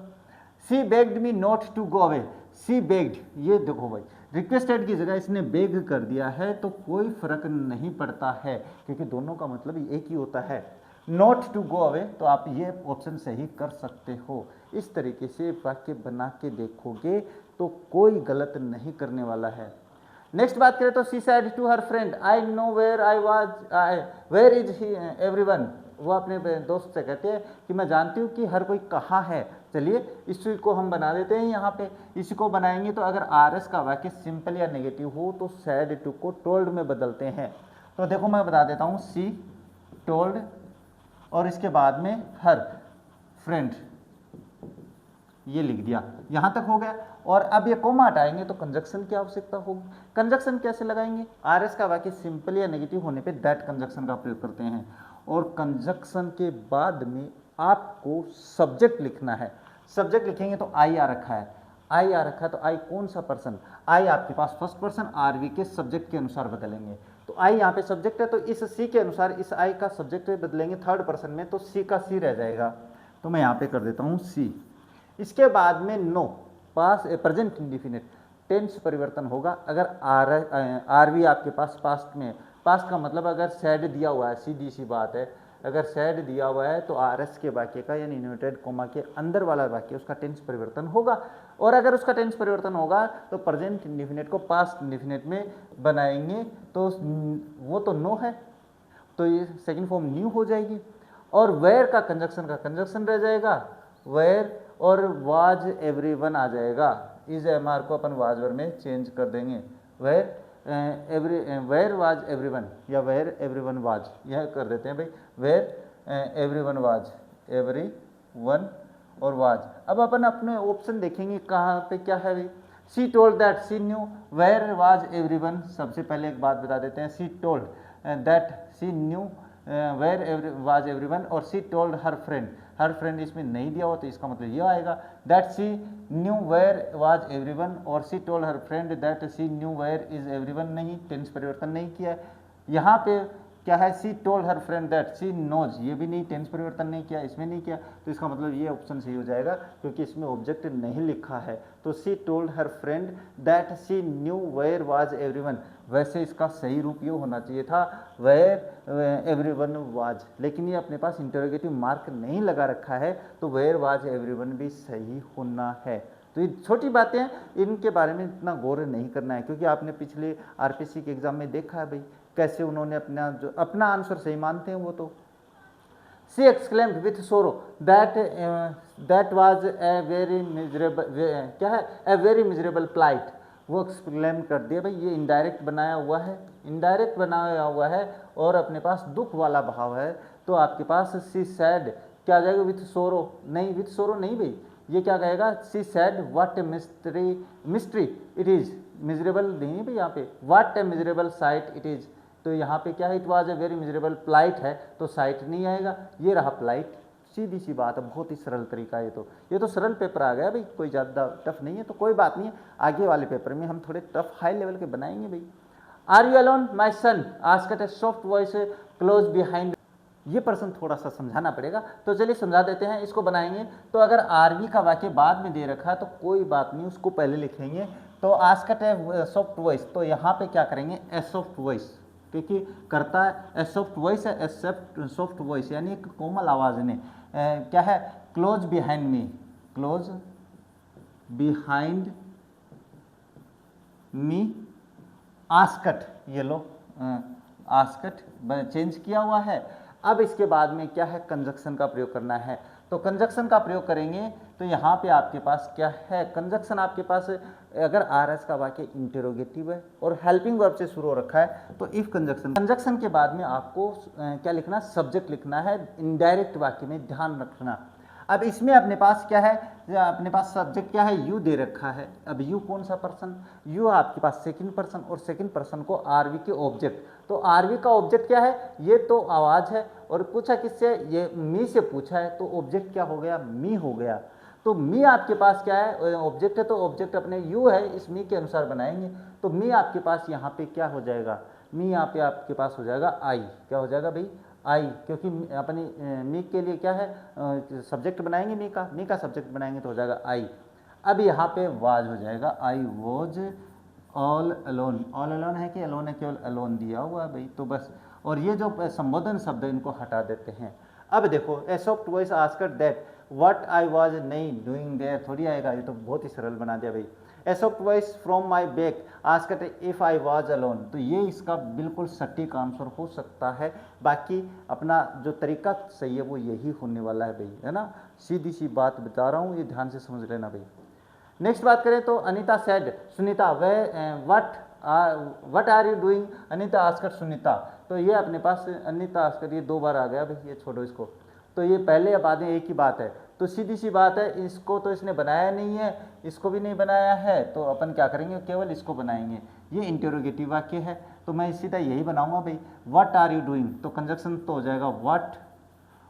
She begged me not to go away, she begged, ये देखो भाई रिक्वेस्टेड की जगह इसने बेग कर दिया है, तो कोई फर्क नहीं पड़ता है, क्योंकि दोनों का मतलब एक ही होता है, नॉट टू गो अवे। तो आप ये ऑप्शन सही कर सकते हो। इस तरीके से वाक्य बना के देखोगे तो कोई गलत नहीं करने वाला है। नेक्स्ट बात करें तो she said to her friend I know where I was, where is he everyone, वो अपने दोस्त से कहते हैं कि मैं जानती हूँ कि हर कोई कहाँ है। चलिए इसको हम बना देते हैं, यहाँ पे इसको बनाएंगे तो अगर आरएस का वाक्य सिंपल या नेगेटिव हो तो सैड टू को टोल्ड में बदलते हैं। तो देखो मैं बता देता हूँ, सी टोल्ड और इसके बाद में हर फ्रेंड, ये लिख दिया, यहाँ तक हो गया। और अब ये कोमा हटाएंगे तो कंजक्शन की आवश्यकता होगी। कंजक्शन कैसे लगाएंगे, आरएस का वाक्य सिंपल या नेगेटिव होने पे दैट कंजक्शन का प्रयोग करते हैं, और कंजक्शन के बाद में आपको सब्जेक्ट लिखना है। सब्जेक्ट लिखेंगे तो आई आ रखा है, तो आई कौन सा पर्सन, आई आपके पास फर्स्ट पर्सन, आरवी के सब्जेक्ट के अनुसार बदलेंगे। तो आई यहाँ पे सब्जेक्ट है, तो इस सी के अनुसार इस आई का सब्जेक्ट बदलेंगे थर्ड पर्सन में, तो सी का सी रह जाएगा। तो मैं यहाँ पे कर देता हूँ सी। इसके बाद में नो, पास प्रेजेंट इंडिफिनिट, टेंस परिवर्तन होगा। अगर आरवी आपके पास पास्ट में, पास्ट का मतलब अगर सैड दिया हुआ है, सीधी सी बात है, अगर सैड दिया हुआ है तो आरएस के वाक्य का यानी इन्वर्टेड कोमा के अंदर वाला वाक्य उसका टेंस परिवर्तन होगा। और अगर उसका टेंस परिवर्तन होगा तो प्रेजेंट इंडिफिनिट को पास्ट इंडिफिनिट में बनाएंगे, तो वो तो नो है, तो ये सेकंड फॉर्म न्यू हो जाएगी। और वेयर का कंजक्शन रह जाएगा, वेयर, और वाज एवरीवन आ जाएगा। इस एमआर को अपन वाज वर में चेंज कर देंगे, वेयर वाज एवरीवन या वेयर एवरीवन वाज, यह कर देते हैं भाई, वेयर एवरीवन वाज, एवरीवन और वाज। अब अपन अपने ऑप्शन देखेंगे कहाँ पे क्या है भाई। She told that she knew, where was everyone, सबसे पहले एक बात बता देते हैं, she told that she knew where was everyone, और she told her friend her friend इसमें नहीं दिया हो तो इसका मतलब ये आएगा that she knew where was everyone, और she told her friend that she knew where is everyone, नहीं, टेंस परिवर्तन नहीं किया। यहाँ पे क्या है, सी told her friend that she knows, ये भी नहीं, टेंस परिवर्तन नहीं किया, इसमें नहीं किया, तो इसका मतलब ये ऑप्शन सही हो जाएगा क्योंकि इसमें ऑब्जेक्ट नहीं लिखा है। तो she told her friend that she knew where was everyone, वैसे इसका सही रूप ये होना चाहिए था वेयर एवरीवन वाज, लेकिन ये अपने पास इंटरोगेटिव मार्क नहीं लगा रखा है, तो वेयर वाज एवरीवन भी सही होना है। तो ये छोटी बातें हैं, इनके बारे में इतना गौर नहीं करना है क्योंकि आपने पिछले आरपीसी के एग्जाम में देखा है भाई कैसे उन्होंने अपना आंसर सही मानते हैं वो। तो सी एक्सक्लेम्ड विथ सोरो that was a very miserable, क्या है, ए वेरी मिजरेबल प्लाइट, वो एक्सक्लेम कर दिया भाई, ये इनडायरेक्ट बनाया हुआ है, इनडायरेक्ट बनाया हुआ है और अपने पास दुख वाला भाव है, तो आपके पास सी सैड क्या आ जाएगा, विथ सोरो, नहीं विथ सोरो नहीं भाई, ये क्या कहेगा, she said what a mystery it is, miserable नहीं है भाई यहाँ पे, what a miserable sight it is, तो यहाँ पे क्या है, it was a very miserable plight है, तो साइट नहीं आएगा, ये रहा प्लाइट। सीधी सी बात है, बहुत ही सरल तरीका है ये तो सरल पेपर आ गया भाई, कोई ज़्यादा टफ नहीं है, तो कोई बात नहीं है, आगे वाले पेपर में हम थोड़े टफ हाई लेवल के बनाएंगे भाई। Are you alone my son asked a soft voice close behind, ये प्रश्न थोड़ा सा समझाना पड़ेगा, तो चलिए समझा देते हैं, इसको बनाएंगे। तो अगर आरवी का वाक्य बाद में दे रखा है तो कोई बात नहीं, उसको पहले लिखेंगे। तो आस्क्ड ए सॉफ्ट वॉइस, तो यहाँ पे क्या करेंगे, ए सॉफ्ट वॉइस, क्योंकि करता है ए सॉफ्ट वॉइस है, ए सॉफ्ट वॉइस यानी एक कोमल आवाज ने, क्या है, close behind me, close behind me आस्कट, ये लो आस्कट चेंज किया हुआ है। अब इसके बाद में क्या है, कंजक्शन का प्रयोग करना है, तो कंजक्शन का प्रयोग करेंगे। तो यहाँ पे आपके पास क्या है, कंजक्शन आपके पास अगर आर एस का वाक्य इंटेरोगेटिव है और हेल्पिंग वर्ब से शुरू हो रखा है तो इफ कंजक्शन, कंजक्शन के बाद में आपको क्या लिखना, सब्जेक्ट लिखना है, इनडायरेक्ट वाक्य में ध्यान रखना। अब इसमें अपने पास क्या है, अपने पास सब्जेक्ट क्या है, यू दे रखा है। अब यू कौन सा पर्सन, यू आपके पास सेकंड पर्सन, और सेकंड पर्सन को आरवी के ऑब्जेक्ट, तो आरवी का ऑब्जेक्ट क्या है, ये तो आवाज़ है, और पूछा किससे, ये मी से पूछा है, तो ऑब्जेक्ट क्या हो गया, मी हो गया। तो मी आपके पास क्या है, ऑब्जेक्ट है, तो ऑब्जेक्ट अपने यू है, इस मी के अनुसार बनाएंगे। तो मी आपके पास यहाँ पे क्या हो जाएगा, मी यहाँ पे आपके पास हो जाएगा आई, क्या हो जाएगा भाई, आई, क्योंकि अपनी मी के लिए क्या है, सब्जेक्ट बनाएंगे, मी का सब्जेक्ट बनाएंगे तो हो जाएगा आई। अब यहाँ पे वाज हो जाएगा, I was all alone, all alone है कि अलोन है, केवल अलोन दिया हुआ है भाई, तो बस, और ये जो संबोधन शब्द है इनको हटा देते हैं। अब देखो, ए soft voice asked that what I was नहीं डूइंग देयर, थोड़ी आएगा, ये तो बहुत ही सरल बना दिया भाई। ए soft voice from my back asked if I was alone, तो ये इसका बिल्कुल सटीक आंसर हो सकता है, बाकी अपना जो तरीका सही है वो यही होने वाला है भाई, है ना, सीधी सी बात बता रहा हूँ, ये ध्यान से समझ लेना भाई। नेक्स्ट बात करें तो Anita said Sunita way what are you doing, Anita asked Sunita, तो ये अपने पास अनीता आस्क्ड, ये दो बार आ गया भाई, ये छोड़ो इसको, तो ये पहले या बाद में एक ही बात है, तो सीधी सी बात है, इसको तो इसने बनाया नहीं है, इसको भी नहीं बनाया है, तो अपन क्या करेंगे, केवल इसको बनाएंगे, ये इंटेरोगेटिव वाक्य है, तो मैं सीधा यही बनाऊंगा भाई, व्हाट आर यू डूइंग, तो कंजक्शन तो हो जाएगा व्हाट,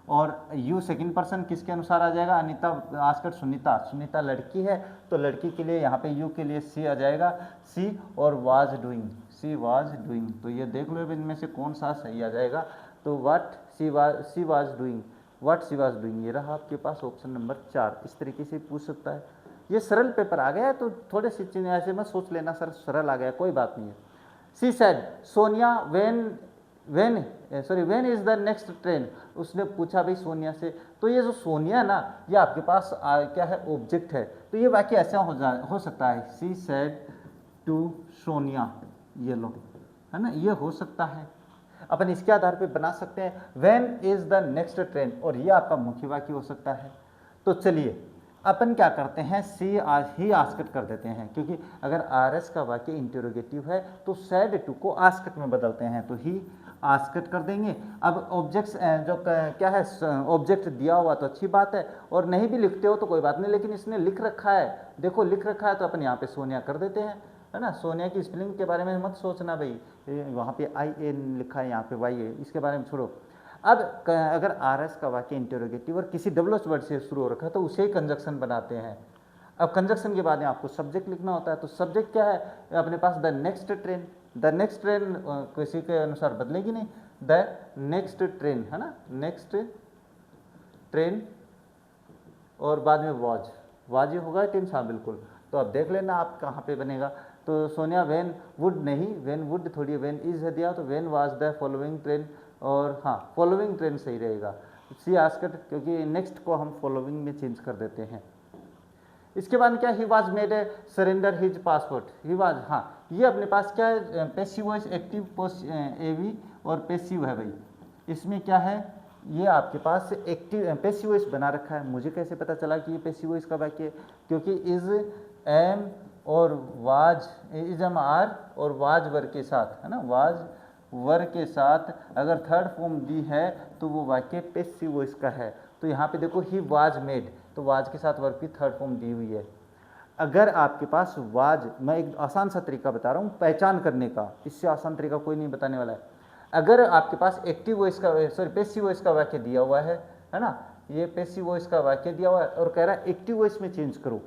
और यू सेकंड पर्सन किसके अनुसार आ जाएगा, अनीता आस्क्ड सुनीता, सुनीता लड़की है तो लड़की के लिए यहाँ पे यू के लिए सी आ जाएगा, सी, और was doing, she was doing, तो ये देख लो इनमें से कौन सा सही आ जाएगा, तो what she was doing, what she was doing, ये रहा आपके पास ऑप्शन नंबर 4, इस तरीके से पूछ सकता है। ये सरल पेपर आ गया है, तो थोड़े से चीज़ें ऐसे मत सोच लेना सर सरल आ गया, कोई बात नहीं है। She said Sonia when is the next train, उसने पूछा भाई सोनिया से, तो ये जो सोनिया है ना, ये आपके पास क्या है, ऑब्जेक्ट है, तो ये वाक्य ऐसा हो सकता है, सी सेड टू सोनिया, ये लो, है ना, ये हो सकता है, अपन इसके आधार पे बना सकते हैं when is the next train, और ये आपका मुख्य वाक्य हो सकता है। तो चलिए अपन क्या करते हैं, ही आस्क्ड कर देते हैं, क्योंकि अगर आर एस का वाक्य इंटेरोगेटिव है तो सैड टू को आस्क्ड में बदलते हैं, तो ही आस्क्ड कर देंगे। अब ऑब्जेक्ट्स जो क्या है, ऑब्जेक्ट दिया हुआ तो अच्छी बात है, और नहीं भी लिखते हो तो कोई बात नहीं, लेकिन इसने लिख रखा है, देखो लिख रखा है तो अपन यहाँ पे सोनिया कर देते हैं, है ना। सोनिया की स्पेलिंग के बारे में मत सोचना भाई, वहाँ पे आई ए लिखा है, यहाँ पे वाई ए, इसके बारे में छोड़ो। अब अगर आर एस का वाक्य इंटरोगेटिव और किसी डबल एस वर्ड से शुरू हो रखा है तो उसे ही कंजक्शन बनाते हैं। अब कंजक्शन के बाद में आपको सब्जेक्ट लिखना होता है, तो सब्जेक्ट क्या है अपने पास, the next train. The next train किसी के अनुसार बदलेगी नहीं, द नेक्स्ट ट्रेन है ना, नेक्स्ट ट्रेन, और बाद में वाज ये होगा टेंस, हाँ बिल्कुल। तो अब देख लेना आप कहाँ पे बनेगा। तो सोनिया वेन वुड नहीं, वेन वुड थोड़ी, वेन इज है दिया तो when was the following train, और हाँ फॉलोइंग ट्रेन सही रहेगा। सी आस्क्ड, क्योंकि नेक्स्ट को हम फॉलोइंग में चेंज कर देते हैं। इसके बाद क्या, he was made a surrender his passport. He was, हाँ ये अपने पास क्या है, पैसिव वॉइस, एक्टिव पोस्ट एवी और पैसिव है भाई। इसमें क्या है, ये आपके पास एक्टिव पैसिव वॉइस बना रखा है। मुझे कैसे पता चला कि ये पैसिव वॉइस का वाक्य है, क्योंकि इज एम और वाज, इज एम आर और वाज वर के साथ है ना, वाज वर के साथ अगर थर्ड फॉर्म दी है तो वो वाक्य पैसिव वॉइस का है। तो यहाँ पे देखो ही वाज मेड, तो वाज के साथ वर्ब की थर्ड फॉर्म दी हुई है। अगर आपके पास वाज, मैं एक आसान सा तरीका बता रहा हूँ पहचान करने का, इससे आसान तरीका कोई नहीं बताने वाला है। अगर आपके पास एक्टिव वॉइस का, सॉरी पैसिव वॉइस का वाक्य दिया हुआ है ना, ये पैसिव वॉइस का वाक्य दिया हुआ है और कह रहा है एक्टिव वॉइस में चेंज करो,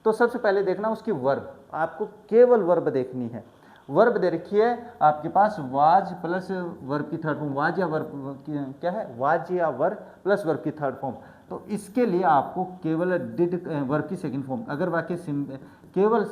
तो सबसे पहले देखना उसकी वर्ब, आपको केवल वर्ब देखनी है। वर्ब दे रखी है आपके पास वाज प्लस वर्ब की थर्ड फॉर्म, वाज या वर्ब क्या है, वाज या वर्ब प्लस वर्ब की थर्ड फॉर्म। तो इसके लिए आपको केवल डिड वर्ब की सेकंड फॉर्म, अगर वाक्य केवल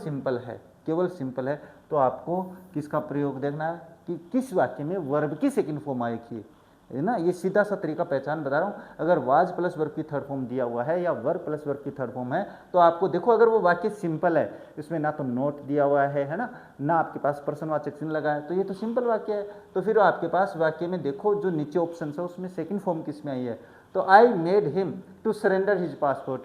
सिंपल है तो आपको किसका प्रयोग देखना है कि किस वाक्य में वर्ब की सेकंड फॉर्म आएगी, है ना। ये सीधा सा तरीका पहचान बता रहा हूँ। अगर वाज प्लस वर्ब की थर्ड फॉर्म दिया हुआ है या वर्ब प्लस वर्ब की थर्ड फॉर्म है तो आपको देखो, अगर वो वाक्य सिंपल है, इसमें ना तो नोट दिया हुआ है ना, ना आपके पास पर्सनवाचक चिन्ह लगा है, तो ये तो सिंपल वाक्य है। तो फिर आपके पास वाक्य में देखो जो नीचे ऑप्शन है उसमें सेकंड फॉर्म किस में आई है, तो I made him to surrender his passport,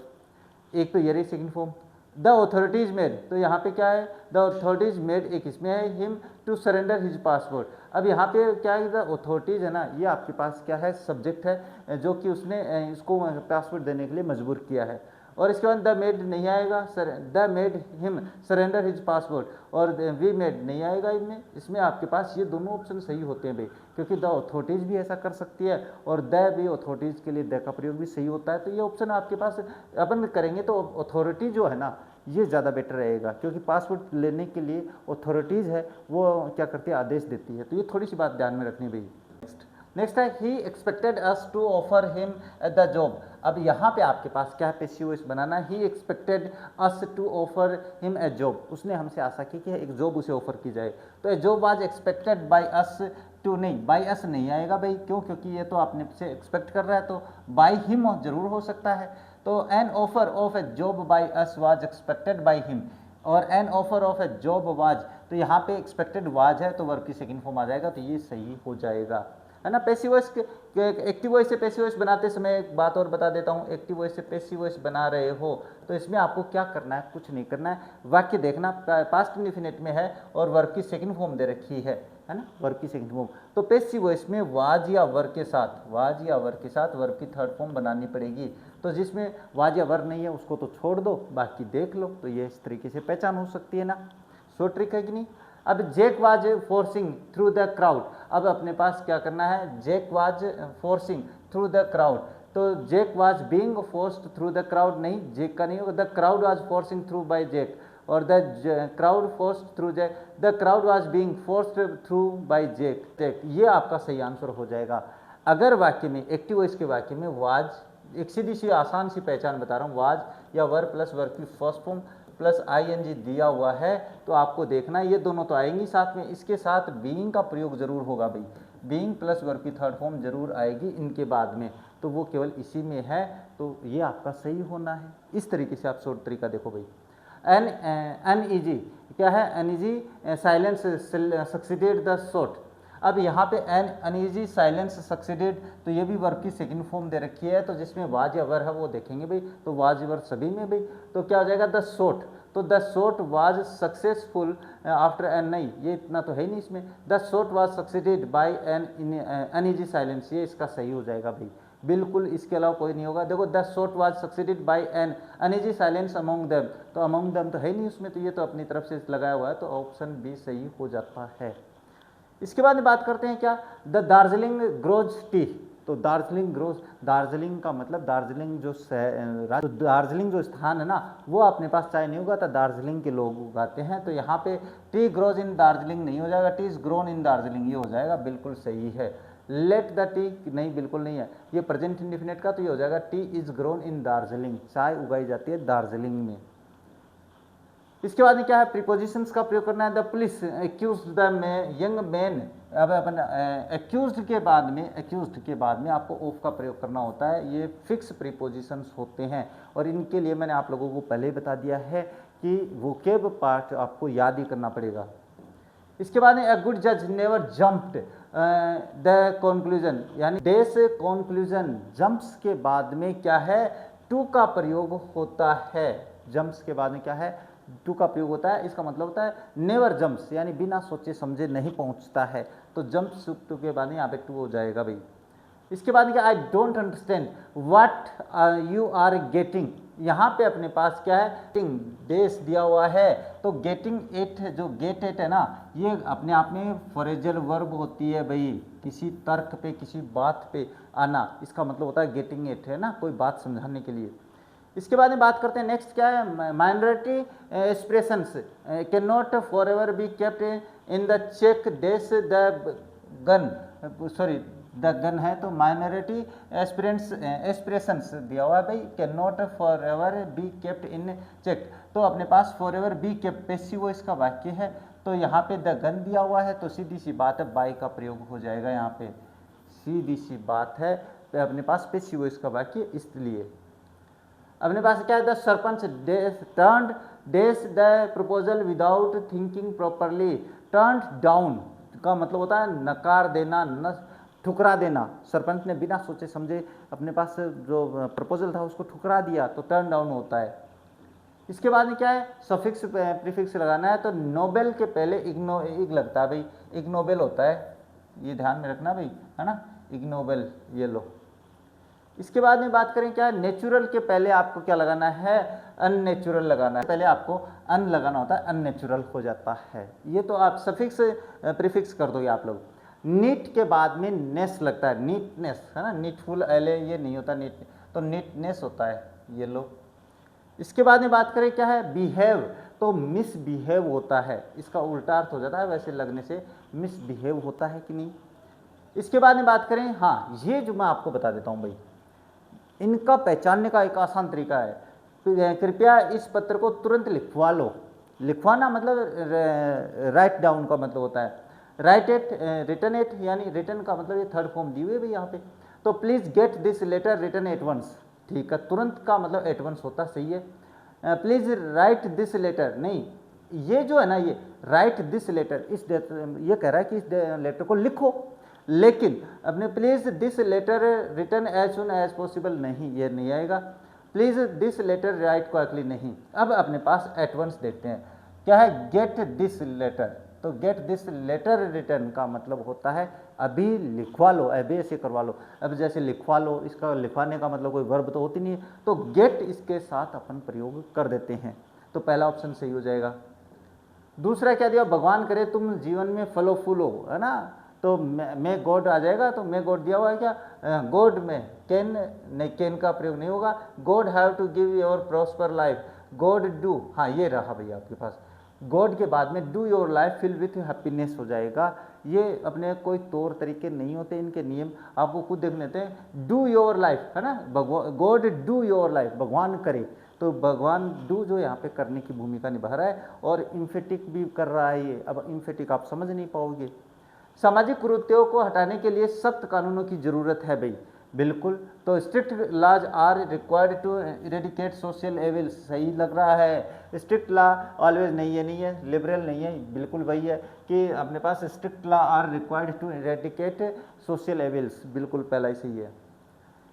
एक तो ये रही second form. The authorities made, तो यहाँ पे क्या है, द अथॉरिटीज मेड एक इसमें है him to surrender his passport. अब यहाँ पे क्या है, द अथॉरिटीज है ना, ये आपके पास क्या है, सब्जेक्ट है जो कि उसने इसको पासपोर्ट देने के लिए मजबूर किया है। और इसके बाद द मेड नहीं आएगा, the made him surrender his passport, और वी मेड नहीं आएगा इसमें आपके पास ये दोनों ऑप्शन सही होते हैं भाई, क्योंकि द अथॉरिटीज भी ऐसा कर सकती है और द भी अथॉरिटीज के लिए द का प्रयोग भी सही होता है। तो ये ऑप्शन आपके पास अपन करेंगे तो अथॉरिटी जो है ना ये ज़्यादा बेटर रहेगा, क्योंकि पासपोर्ट लेने के लिए अथॉरिटीज़ है वो क्या करती है, आदेश देती है। तो ये थोड़ी सी बात ध्यान में रखनी भाई। नेक्स्ट है he expected us to offer him the job. अब यहाँ पे आपके पास क्या है, पैसिव वॉइस बनाना, he expected us to offer him a job, उसने हमसे आशा की कि एक जॉब उसे ऑफर की जाए। तो a job was expected by us to, नहीं बाय अस नहीं आएगा भाई, क्यों, क्योंकि ये तो आपने से एक्सपेक्ट कर रहा है, तो बाय हिम जरूर हो सकता है। तो an offer of a job by us was expected by him, और an offer of a job was, तो यहाँ पे एक्सपेक्टेड वाज है तो वर्ब की सेकंड फॉर्म आ जाएगा, तो ये सही हो जाएगा, है ना। पैसिव वॉइस एक्टिव वॉइस से पैसिव वॉइस बनाते समय एक बात और बता देता हूँ, एक्टिव वॉइस से पैसिव वॉइस बना रहे हो तो इसमें आपको क्या करना है, कुछ नहीं करना है, वाक्य देखना पास्ट इंडेफिनिट में है और वर्ब की सेकंड फॉर्म दे रखी है ना, वर्ब की सेकंड फॉर्म। तो पैसिव वॉइस में वाज या वर्ब के साथ, वाज या वर्ब के साथ वर्ब की थर्ड फॉर्म बनानी पड़ेगी। तो जिसमें वाज या वर्ब नहीं है उसको तो छोड़ दो, बाकी देख लो। तो ये इस तरीके से पहचान हो सकती है ना, सो ट्रिक है कि नहीं। अब Jack was forcing through the crowd, अब अपने पास क्या करना है, Jack was forcing through the crowd, तो Jack was being forced through the crowd, नहीं जैक का नहीं होगा, the crowd was forcing through by Jack, और the crowd forced through Jack, the crowd was being forced through by Jack, ये आपका सही answer हो जाएगा। अगर वाक्य में एक्टिव वॉइस के वाक्य में वाज, एक सीधी सी आसान सी पहचान बता रहा हूँ, वाज या वर्ब प्लस वर्ब की फर्स्ट फॉर्म प्लस आईएनजी दिया हुआ है, तो आपको देखना ये दोनों तो आएंगी साथ में, इसके साथ बीइंग का प्रयोग जरूर होगा भाई, बीइंग प्लस वर्ब की थर्ड फॉर्म जरूर आएगी इनके बाद में, तो वो केवल इसी में है, तो ये आपका सही होना है। इस तरीके से आप शॉर्ट तरीका देखो भाई। अनईजी क्या है, uneasy silence succeeded the shot. अब यहाँ पे एन अनईजी साइलेंस सक्सीडेड, तो ये भी वर्ब की सेकंड फॉर्म दे रखी है, तो जिसमें वाज या वर है वो देखेंगे भाई, तो वाज वर सभी में भाई, तो क्या हो जाएगा, द शॉट, तो the shot was successful after an, नहीं ये इतना तो है नहीं इसमें, the shot was succeeded by an uneasy silence, ये इसका सही हो जाएगा भाई, बिल्कुल इसके अलावा कोई नहीं होगा। देखो the shot was succeeded by an uneasy silence among them, तो अमंग देम तो है नहीं उसमें, तो ये तो अपनी तरफ से लगाया हुआ है, तो ऑप्शन बी सही हो जाता है। इसके बाद में बात करते हैं क्या, द दार्जिलिंग ग्रोज टी, तो दार्जिलिंग ग्रोस, दार्जिलिंग का मतलब दार्जिलिंग जो तो दार्जिलिंग जो स्थान है ना वो अपने पास चाय नहीं उगाता, दार्जिलिंग के लोग उगाते हैं। तो यहाँ पे टी ग्रोज इन दार्जिलिंग नहीं हो जाएगा, T is grown in Darjeeling ये हो जाएगा, बिल्कुल सही है। लेट द टी नहीं, बिल्कुल नहीं है, ये प्रेजेंट इंडिफिनिट का, तो ये हो जाएगा T is grown in Darjeeling, चाय उगाई जाती है दार्जिलिंग में। इसके बाद में क्या है, प्रीपोजिशंस का प्रयोग करना है। The police accuse the young man, अब अपन एक्यूज्ड के बाद में आपको ऑफ का प्रयोग करना होता है। ये फिक्स प्रीपोजिशंस होते हैं और इनके लिए मैंने आप लोगों को पहले ही बता दिया है कि वोकेब पार्ट आपको याद ही करना पड़ेगा। इसके बाद में अ गुड जज नेवर जंप्ड द कंक्लूजन, यानी डेस कंक्लूजन, जंप्स के बाद में क्या है, टू का प्रयोग होता है। जंप्स के बाद में क्या है, टू का प्रयोग होता है। इसका मतलब होता है नेवर जंप्स, यानी बिना सोचे समझे नहीं पहुंचता है, तो जंप्स टू के बाद में यहाँ पे टू हो जाएगा भाई। इसके बाद क्या, I don't understand what you are getting, यहाँ पे अपने पास क्या है, गेटिंग डेस दिया हुआ है, तो गेटिंग एट, जो गेट एट है ना, ये अपने आप में फ्रेजल वर्ब होती है भाई, किसी तर्क पे किसी बात पे आना, इसका मतलब होता है गेटिंग एट, है ना, कोई बात समझाने के लिए। इसके बाद में बात करते हैं नेक्स्ट क्या है, minority expressions can not forever be kept in the check डेस the gun, sorry the gun है, तो माइनॉरिटी एक्सप्रेशंस दिया हुआ है भाई, can not forever be kept in check, तो अपने पास forever be kept passive voice का वाक्य है, तो यहाँ पे द गन दिया हुआ है, तो सीधी सी बात है बाय का प्रयोग हो जाएगा, यहाँ पे सीधी सी बात है, तो अपने पास पेसिव वॉइस का वाक्य इसलिए। अपने पास क्या है, the sarpanch turned down the proposal without thinking properly, turned down का मतलब होता है नकार देना, न ठुकरा देना, सरपंच ने बिना सोचे समझे अपने पास जो प्रपोजल था उसको ठुकरा दिया, तो टर्न डाउन होता है। इसके बाद में क्या है, सफिक्स प्रीफिक्स लगाना है, तो नोबेल के पहले इग लगता है भाई, इग्नोबेल होता है, ये ध्यान में रखना भाई, है ना, इग्नोबेल, ये लो। इसके बाद में बात करें क्या, नेचुरल के पहले आपको क्या लगाना है, अननेचुरल लगाना है, पहले आपको अन लगाना होता है, अननेचुरल हो जाता है, ये तो आप सफिक्स प्रीफिक्स कर दोगे आप लोग। नीट के बाद में नेस लगता है, नीटनेस, है ना, नीटफुल एले ये नहीं होता नीट, तो नीटनेस होता है, ये लो। इसके बाद में बात करें क्या है, बिहेव, तो मिसबिहेव होता है, इसका उल्टा अर्थ हो जाता है, वैसे लगने से मिसबिहेव होता है कि नहीं। इसके बाद में बात करें, हाँ ये जो मैं आपको बता देता हूँ भाई, इनका पहचानने का एक आसान तरीका है, कृपया इस पत्र को तुरंत लिखवा लो, लिखवाना मतलब राइट डाउन का मतलब होता है, राइट एट, रिटर्न एट, यानी रिटर्न का मतलब ये थर्ड फॉर्म दी हुई है भाई यहाँ पे, तो please get this letter return at once, ठीक है, तुरंत का मतलब एट वंस होता, सही है। प्लीज राइट दिस लेटर, नहीं ये जो है ना, ये राइट दिस लेटर, इस ये कह रहा है कि इस लेटर को लिखो, लेकिन अपने please this letter return as soon as possible नहीं, ये नहीं आएगा, please this letter write quickly नहीं। अब अपने पास एट वंस देखते हैं, क्या है, गेट दिस लेटर, तो गेट दिस लेटर रिटर्न का मतलब होता है अभी लिखवा लो, अभी ऐसे करवा लो। अब जैसे लिखवा लो, इसका लिखवाने का मतलब कोई वर्ब तो होती नहीं है, तो गेट इसके साथ अपन प्रयोग कर देते हैं, तो पहला ऑप्शन सही हो जाएगा। दूसरा क्या दिया, भगवान करे तुम जीवन में फलो फूल हो, है ना, तो मे गॉड आ जाएगा, तो मे गॉड दिया हुआ है क्या, गॉड में कैन नहीं, कैन का प्रयोग नहीं होगा, God have to give your prosper life, God do, हाँ ये रहा भैया आपके पास, गॉड के बाद में do your life fill with happiness हो जाएगा। ये अपने कोई तौर तरीके नहीं होते इनके नियम, आपको खुद देख लेते हैं, डू योर लाइफ, है ना, गॉड डू योर लाइफ, भगवान करे, तो भगवान डू जो यहाँ पे करने की भूमिका निभा रहा है, और इम्फेटिक भी कर रहा है ये, अब इम्फेटिक आप समझ नहीं पाओगे। सामाजिक कुरीतियों को हटाने के लिए सख्त कानूनों की जरूरत है भाई, बिल्कुल, तो strict laws are required to eradicate social evil, सही लग रहा है, स्ट्रिक्ट लॉ ऑलवेज नहीं है, नहीं है, लिबरल नहीं है, बिल्कुल वही है कि अपने पास strict law are required to eradicate social evils, बिल्कुल पहला ही सही है।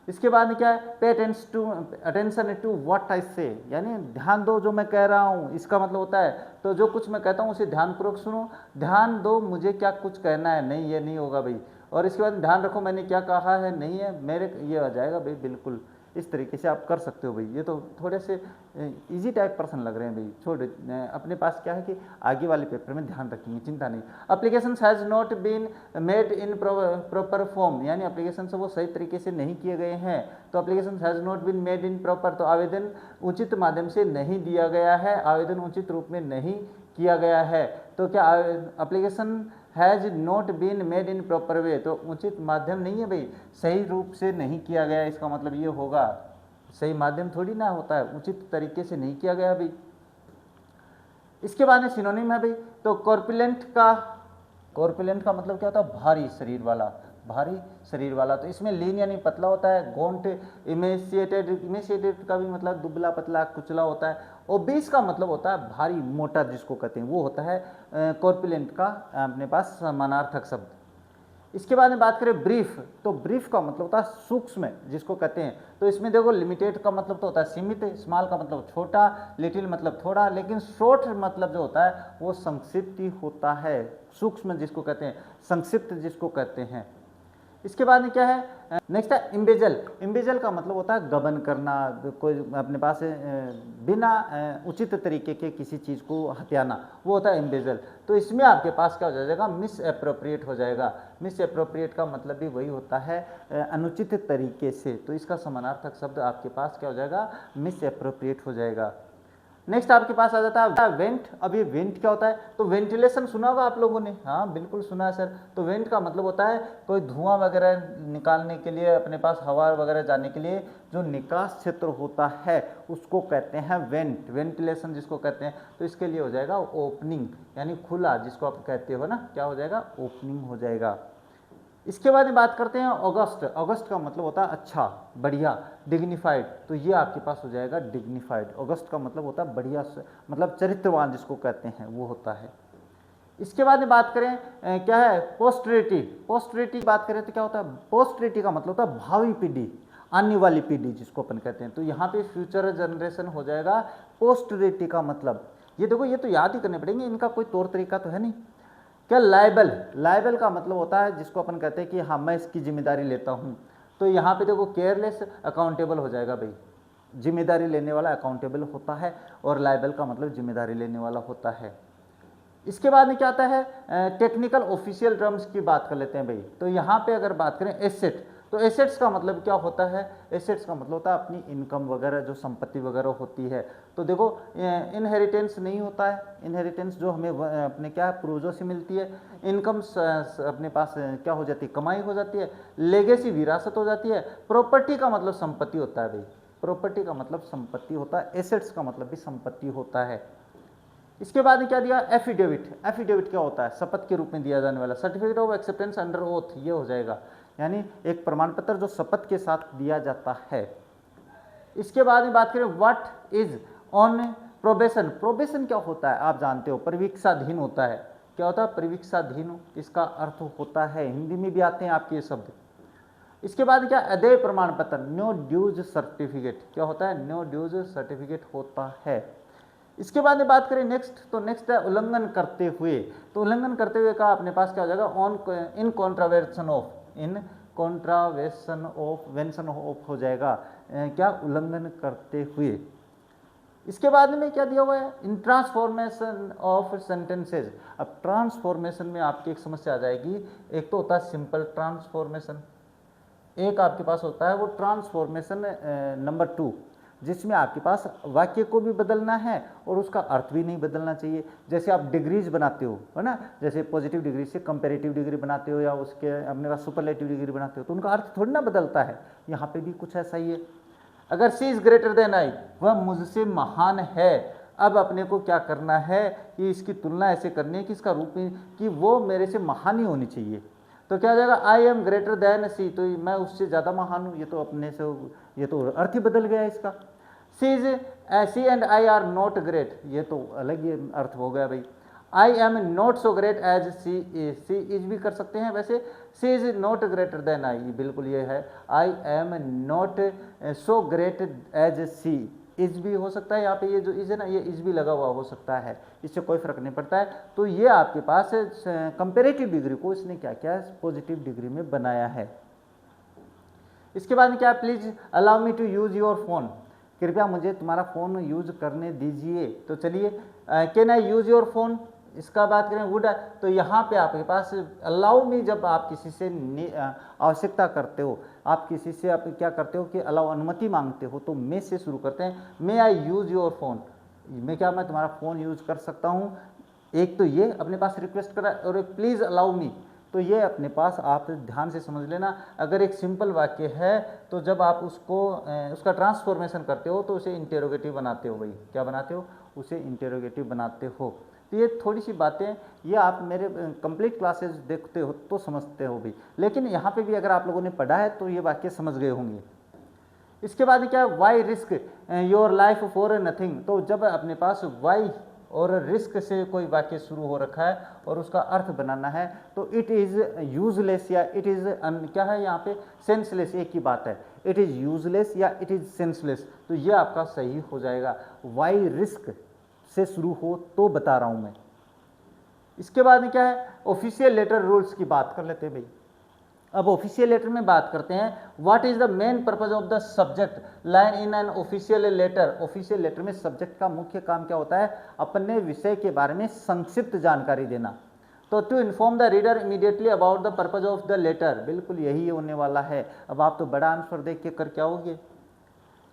इसके बाद में क्या है, pay attention to what I से, यानी ध्यान दो जो मैं कह रहा हूँ, इसका मतलब होता है तो जो कुछ मैं कहता हूँ उसे ध्यानपूर्वक सुनो, ध्यान दो मुझे क्या कुछ कहना है, नहीं ये नहीं होगा भाई। और इसके बाद ध्यान रखो मैंने क्या कहा है, नहीं है मेरे, ये आ जाएगा भाई, बिल्कुल इस तरीके से आप कर सकते हो भाई। ये तो थोड़े से इजी टाइप प्रश्न लग रहे हैं भाई, छोड़ अपने पास क्या है कि आगे वाले पेपर में ध्यान रखेंगे, चिंता नहीं। Application has not been made in proper form, यानी एप्लीकेशन से वो सही तरीके से नहीं किए गए हैं, तो application has not been made in proper, तो आवेदन उचित माध्यम से नहीं दिया गया है, आवेदन उचित रूप में नहीं किया गया है। तो क्या application has not been made in proper way, तो उचित माध्यम नहीं है भाई, सही रूप से नहीं किया गया, इसका मतलब ये होगा, सही माध्यम थोड़ी ना होता है, उचित तरीके से नहीं किया गया भाई। इसके बाद में सिनोनिम है भाई, तो कॉर्पुलेंट का मतलब क्या होता है, भारी शरीर वाला, भारी शरीर वाला। तो इसमें लीन यानी पतला होता है, गोंट इमेशिएटेड का भी मतलब दुबला पतला कुचला होता है, ओबीस का मतलब होता है भारी मोटा जिसको कहते हैं, वो होता है कॉर्पुलेंट का अपने पास समानार्थक शब्द। इसके बाद में बात करें ब्रीफ, तो ब्रीफ का मतलब होता है सूक्ष्म जिसको कहते हैं, तो इसमें देखो लिमिटेड का मतलब तो होता है सीमित, स्मॉल का मतलब छोटा, लिटिल मतलब थोड़ा, लेकिन शॉर्ट मतलब जो होता है वो संक्षिप्त ही होता है, सूक्ष्म जिसको कहते हैं, संक्षिप्त जिसको कहते हैं। इसके बाद में क्या है, नेक्स्ट है इम्बेजल। इम्बेजल का मतलब होता है गबन करना, कोई अपने पास बिना उचित तरीके के किसी चीज़ को हथियाना, वो होता है इम्बेजल। तो इसमें आपके पास क्या हो जाएगा, मिस एप्रोप्रिएट हो जाएगा। मिस एप्रोप्रिएट का मतलब भी वही होता है अनुचित तरीके से, तो इसका समानार्थक शब्द आपके पास क्या हो जाएगा, मिस एप्रोप्रिएट हो जाएगा। नेक्स्ट आपके पास आ जाता है वेंट। अब ये वेंट क्या होता है, तो वेंटिलेशन सुना होगा आप लोगों ने, हाँ बिल्कुल सुना है सर। तो वेंट का मतलब होता है कोई धुआं वगैरह निकालने के लिए, अपने पास हवा वगैरह जाने के लिए जो निकास क्षेत्र होता है उसको कहते हैं वेंट, वेंटिलेशन जिसको कहते हैं। तो इसके लिए हो जाएगा ओपनिंग, यानी खुला जिसको आप कहते हो ना, क्या हो जाएगा, ओपनिंग हो जाएगा। इसके बाद में बात करते हैं ऑगस्ट। ऑगस्ट का मतलब होता है अच्छा, बढ़िया, डिग्निफाइड, तो ये आपके पास हो जाएगा डिग्निफाइड। ऑगस्ट का मतलब होता है बढ़िया, मतलब चरित्रवान जिसको कहते हैं वो होता है। इसके बाद में बात करें क्या है, पोस्टरिटी। पोस्टरिटी बात करें तो क्या होता है, पोस्टरिटी का मतलब होता है भावी पीढ़ी, आने वाली पीढ़ी जिसको अपन कहते हैं, तो यहाँ पे फ्यूचर जनरेशन हो जाएगा पोस्टरिटी का मतलब। ये देखो ये तो याद ही करने पड़ेंगे, इनका कोई तौर तरीका तो है नहीं। क्या लायबल, लायबल का मतलब होता है जिसको अपन कहते हैं कि हाँ मैं इसकी जिम्मेदारी लेता हूँ, तो यहाँ पे देखो केयरलेस अकाउंटेबल हो जाएगा भाई, जिम्मेदारी लेने वाला अकाउंटेबल होता है, और लायबल का मतलब जिम्मेदारी लेने वाला होता है। इसके बाद में क्या आता है, टेक्निकल ऑफिशियल टर्म्स की बात कर लेते हैं भाई। तो यहाँ पे अगर बात करें एसेट, तो एसेट्स का मतलब क्या होता है, एसेट्स का मतलब होता है अपनी इनकम वगैरह जो संपत्ति वगैरह होती है। तो देखो इनहेरिटेंस नहीं होता है, इनहेरिटेंस जो हमें अपने क्या पूर्वजों से मिलती है, इनकम अपने पास क्या हो जाती है, कमाई हो जाती है, लेगेसी विरासत हो जाती है, प्रॉपर्टी का मतलब संपत्ति होता है भाई, प्रॉपर्टी का मतलब संपत्ति होता है, एसेट्स का मतलब भी संपत्ति होता है। इसके बाद क्या दिया, एफिडेविट। एफिडेविट क्या होता है, शपथ के रूप में दिया जाने वाला, certificate of acceptance under oath, ये हो जाएगा, यानी एक प्रमाण पत्र जो शपथ के साथ दिया जाता है। इसके बाद में बात करें what is on probation. Probation क्या होता है आप जानते हो, परिवीक्षाधीन होता है। क्या होता है, परिवीक्षाधीन, इसका अर्थ होता है, हिंदी में भी आते हैं आपके ये शब्द। इसके बाद क्या, अदेय प्रमाण पत्र, नो ड्यूज सर्टिफिकेट, क्या होता है, नो ड्यूज सर्टिफिकेट होता है। इसके बाद में बात करें नेक्स्ट, तो नेक्स्ट है उल्लंघन करते हुए। तो उल्लंघन करते हुए का अपने पास क्या हो जाएगा, on in contravention of, in contravention of, vention of हो जाएगा, क्या, उल्लंघन करते हुए। इसके बाद में क्या दिया हुआ है, इन ट्रांसफॉर्मेशन ऑफ सेंटेंसेज। अब ट्रांसफॉर्मेशन में आपकी एक समस्या आ जाएगी, एक तो होता है सिंपल ट्रांसफॉर्मेशन, एक आपके पास होता है वो ट्रांसफॉर्मेशन नंबर 2, जिसमें आपके पास वाक्य को भी बदलना है और उसका अर्थ भी नहीं बदलना चाहिए। जैसे आप डिग्रीज बनाते हो, है ना, जैसे पॉजिटिव डिग्री से कंपैरेटिव डिग्री बनाते हो, या उसके अपने पास सुपरलेटिव डिग्री बनाते हो, तो उनका अर्थ थोड़ी ना बदलता है। यहाँ पे भी कुछ ऐसा ही है। अगर सी इज ग्रेटर देन आई, वह मुझसे महान है, अब अपने को क्या करना है कि इसकी तुलना ऐसे करनी है कि इसका रूप कि वो मेरे से महान ही होनी चाहिए। तो क्या हो जाएगा, आई एम ग्रेटर देन सी, तो मैं उससे ज़्यादा महान हूँ, ये तो अपने से, ये तो अर्थ ही बदल गया इसका। She and I are not great, ये तो अलग ही अर्थ हो गया भाई। I am not so great as she is, she is भी कर सकते हैं वैसे, she is not greater than I, बिल्कुल ये है, I am not so great as she is भी हो सकता है, यहाँ पे ये जो इज है ना, ये इज भी लगा हुआ हो सकता है, इससे कोई फर्क नहीं पड़ता है। तो ये आपके पास कंपेरेटिव डिग्री को इसने क्या किया, पॉजिटिव डिग्री में बनाया है। इसके बाद क्या, please allow me to use your phone, कृपया मुझे तुम्हारा फ़ोन यूज़ करने दीजिए। तो चलिए, can I use your phone, इसका बात करें वुड, तो यहाँ पे आपके पास अलाउ मी, जब आप किसी से आवश्यकता करते हो, आप किसी से आप क्या करते हो कि अलाउ अनुमति मांगते हो, तो मे से शुरू करते हैं, मे आई यूज़ योर फ़ोन, मैं तुम्हारा फ़ोन यूज़ कर सकता हूँ। एक तो ये अपने पास रिक्वेस्ट करा, और एक प्लीज़ अलाउ मी, तो ये अपने पास आप ध्यान से समझ लेना। अगर एक सिंपल वाक्य है तो जब आप उसको उसका ट्रांसफॉर्मेशन करते हो तो उसे इंटेरोगेटिव बनाते हो, भाई क्या बनाते हो, उसे इंटेरोगेटिव बनाते हो। तो ये थोड़ी सी बातें, ये आप मेरे कंप्लीट क्लासेस देखते हो तो समझते हो भी, लेकिन यहाँ पे भी अगर आप लोगों ने पढ़ा है तो ये वाक्य समझ गए होंगे। इसके बाद क्या, why risk your life for nothing, तो जब अपने पास वाई और रिस्क से कोई वाक्य शुरू हो रखा है और उसका अर्थ बनाना है, तो इट इज़ यूजलेस या इट इज़ क्या है यहाँ पे, सेंसलेस, एक ही बात है, इट इज़ यूजलेस या इट इज़ सेंसलेस, तो ये आपका सही हो जाएगा। वाई रिस्क से शुरू हो तो बता रहा हूँ मैं। इसके बाद क्या है, ऑफिशियल लेटर रूल्स की बात कर लेते हैं भाई। अब ऑफिशियल लेटर में बात करते हैं, what is the main purpose of the subject line in an official letter. Official letter में सब्जेक्ट का मुख्य काम क्या होता है, अपने विषय के बारे में संक्षिप्त जानकारी देना। तो to inform the reader immediately about the purpose of the letter, बिल्कुल यही होने वाला है। अब आप तो बड़ा आंसर देख के कर क्या होगे।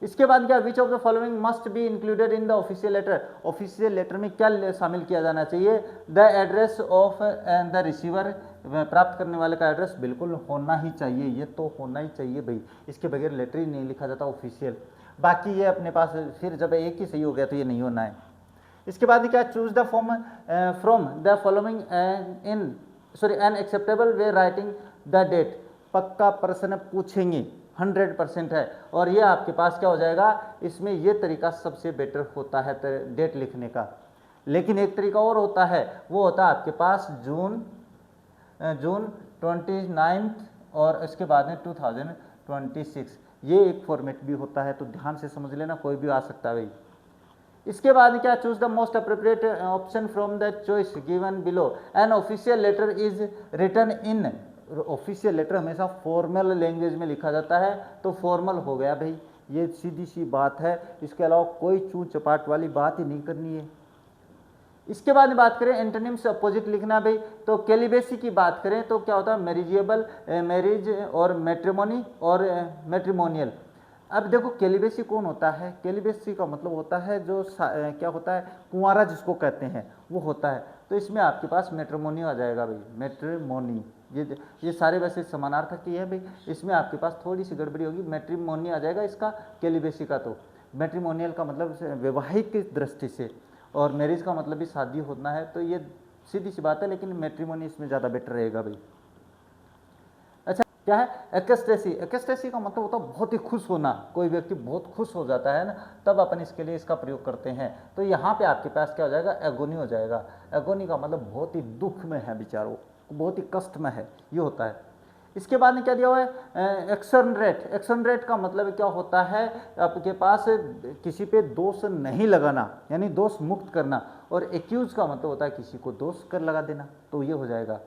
इसके बाद क्या, which of the following must be included in the official letter, official letter में क्या शामिल किया जाना चाहिए, the address of the receiver, प्राप्त करने वाले का एड्रेस बिल्कुल होना ही चाहिए, ये तो होना ही चाहिए भाई, इसके बगैर लेटर ही नहीं लिखा जाता ऑफिशियल। बाकी ये अपने पास फिर जब एक ही सही हो गया तो ये नहीं होना है। इसके बाद क्या, choose the form from the following an acceptable way writing the date, पक्का प्रश्न पूछेंगे 100% है, और ये आपके पास क्या हो जाएगा, इसमें ये तरीका सबसे बेटर होता है डेट लिखने का। लेकिन एक तरीका और होता है, वो होता है आपके पास जून 29 और इसके बाद में 2026, ये एक फॉर्मेट भी होता है, तो ध्यान से समझ लेना, कोई भी आ सकता है भाई। इसके बाद क्या, choose the most appropriate option from the choice given below, an official letter is written in, official letter हमेशा फॉर्मल लैंग्वेज में लिखा जाता है, तो फॉर्मल हो गया भाई, ये सीधी सी बात है, इसके अलावा कोई चूं चपाट वाली बात ही नहीं करनी है। इसके बाद में बात करें एंटोनिम से अपोजिट लिखना भाई, तो कैलिबेसी की बात करें तो क्या होता है, मैरिजेबल, मैरिज और मैट्रिमोनी और मैट्रिमोनियल। अब देखो कैलिबेसी कौन होता है, कैलिबेसी का मतलब होता है जो क्या होता है, कुंवारा जिसको कहते हैं वो होता है, तो इसमें आपके पास मैट्रिमोनी आ जाएगा भाई, मैट्रिमोनी, ये सारे वैसे समानार्थक ही है भाई, इसमें आपके पास थोड़ी सी गड़बड़ी होगी, मैट्रिमोनी आ जाएगा इसका, कैलिबेसी का तो मैट्रिमोनियल का मतलब वैवाहिक की दृष्टि से, और मैरिज का मतलब भी शादी होना है, तो ये सीधी सी बात है, लेकिन मैट्रिमोनी इसमें ज़्यादा बेटर रहेगा भाई। अच्छा क्या है, एक्सटेसी, एक्सटेसी का मतलब होता है बहुत ही खुश होना, कोई व्यक्ति बहुत खुश हो जाता है ना, तब अपन इसके लिए इसका प्रयोग करते हैं, तो यहाँ पे आपके पास क्या हो जाएगा, एगोनी हो जाएगा। एगोनी का मतलब बहुत ही दुख में है बेचारों, बहुत ही कष्ट में है, ये होता है। इसके बाद में क्या दिया हुआ है, एक्सनरेट, एक्सनरेट का मतलब क्या होता है, आपके पास किसी पे दोष नहीं लगाना, यानी दोष मुक्त करना, और एक्यूज का मतलब होता है किसी को दोष कर लगा देना, तो ये हो जाएगा।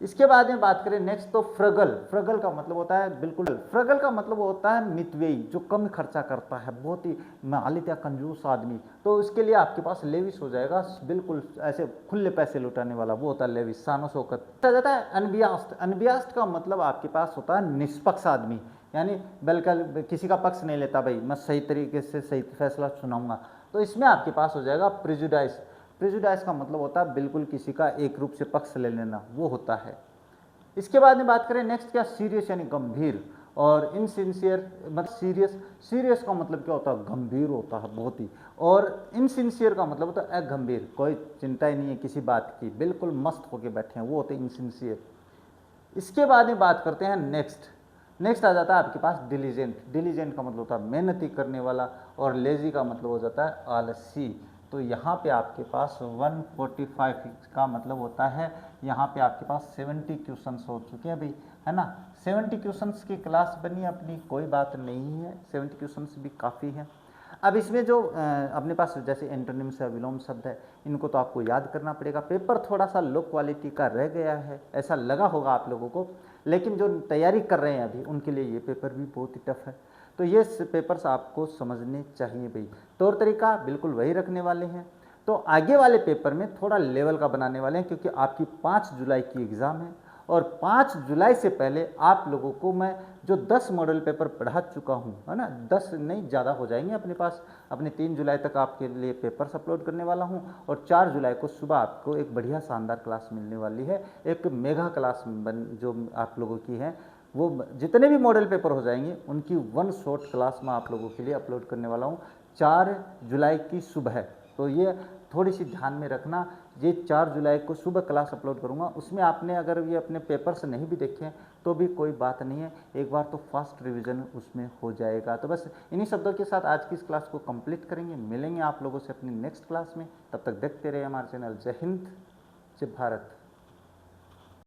इसके बाद में बात करें नेक्स्ट, तो फ्रगल, फ्रगल का मतलब होता है बिल्कुल, फ्रगल का मतलब होता है मितव्ययी, जो कम खर्चा करता है, बहुत ही मालिक या कंजूस आदमी, तो इसके लिए आपके पास लेविस हो जाएगा, बिल्कुल ऐसे खुले पैसे लुटाने वाला, वो होता है लेविस, शानो शौकत। जाता है अनबियास्ड, अनबियास्ड का मतलब आपके पास होता है निष्पक्ष आदमी, यानी बल्कि किसी का पक्ष नहीं लेता, भाई मैं सही तरीके से सही फैसला सुनाऊंगा, तो इसमें आपके पास हो जाएगा प्रिजुडाइस। प्रिजुडाइस का मतलब होता है बिल्कुल किसी का एक रूप से पक्ष ले लेना, वो होता है। इसके बाद में बात करें नेक्स्ट क्या, सीरियस यानी गंभीर, और इनसिंसियर मतलब सीरियस, सीरियस का मतलब क्या होता है, गंभीर होता है बहुत ही, और इनसिंसियर का मतलब होता है अगंभीर, कोई चिंता ही नहीं है किसी बात की, बिल्कुल मस्त होके बैठे हैं, वो होते हैं इनसिंसियर। इसके बाद में बात करते हैं नेक्स्ट, नेक्स्ट आ जाता है आपके पास डिलीजेंट, डिलीजेंट का मतलब होता है मेहनती करने वाला, और लेजी का मतलब हो जाता है आलसी, तो यहाँ पे आपके पास 145 का मतलब होता है, यहाँ पे आपके पास 70 क्वेश्चंस हो चुके हैं भाई, है ना, 70 क्वेश्चंस की क्लास बनी अपनी, कोई बात नहीं है, 70 क्वेश्चंस भी काफ़ी है। अब इसमें जो अपने पास जैसे एंटोनिम्स है, विलोम शब्द है, इनको तो आपको याद करना पड़ेगा, पेपर थोड़ा सा लो क्वालिटी का रह गया है, ऐसा लगा होगा आप लोगों को, लेकिन जो तैयारी कर रहे हैं अभी उनके लिए ये पेपर भी बहुत ही टफ है। तो ये पेपर्स आपको समझने चाहिए भाई। तौर तरीका बिल्कुल वही रखने वाले हैं। तो आगे वाले पेपर में थोड़ा लेवल का बनाने वाले हैं, क्योंकि आपकी 5 जुलाई की एग्ज़ाम है और 5 जुलाई से पहले आप लोगों को मैं जो 10 मॉडल पेपर पढ़ा चुका हूँ, है ना, 10 नहीं ज़्यादा हो जाएंगे अपने पास, अपने 3 जुलाई तक आपके लिए पेपर्स अपलोड करने वाला हूँ और 4 जुलाई को सुबह आपको एक बढ़िया शानदार क्लास मिलने वाली है। एक मेगा क्लास जो आप लोगों की है, वो जितने भी मॉडल पेपर हो जाएंगे उनकी वन शॉट क्लास मैं आप लोगों के लिए अपलोड करने वाला हूँ 4 जुलाई की सुबह। तो ये थोड़ी सी ध्यान में रखना, ये 4 जुलाई को सुबह क्लास अपलोड करूँगा। उसमें आपने अगर ये अपने पेपर से नहीं भी देखे तो भी कोई बात नहीं है, एक बार तो फास्ट रिवीजन उसमें हो जाएगा। तो बस इन्हीं शब्दों के साथ आज की इस क्लास को कंप्लीट करेंगे। मिलेंगे आप लोगों से अपनी नेक्स्ट क्लास में, तब तक देखते रहिए हमारे चैनल। जय हिंद, जय भारत।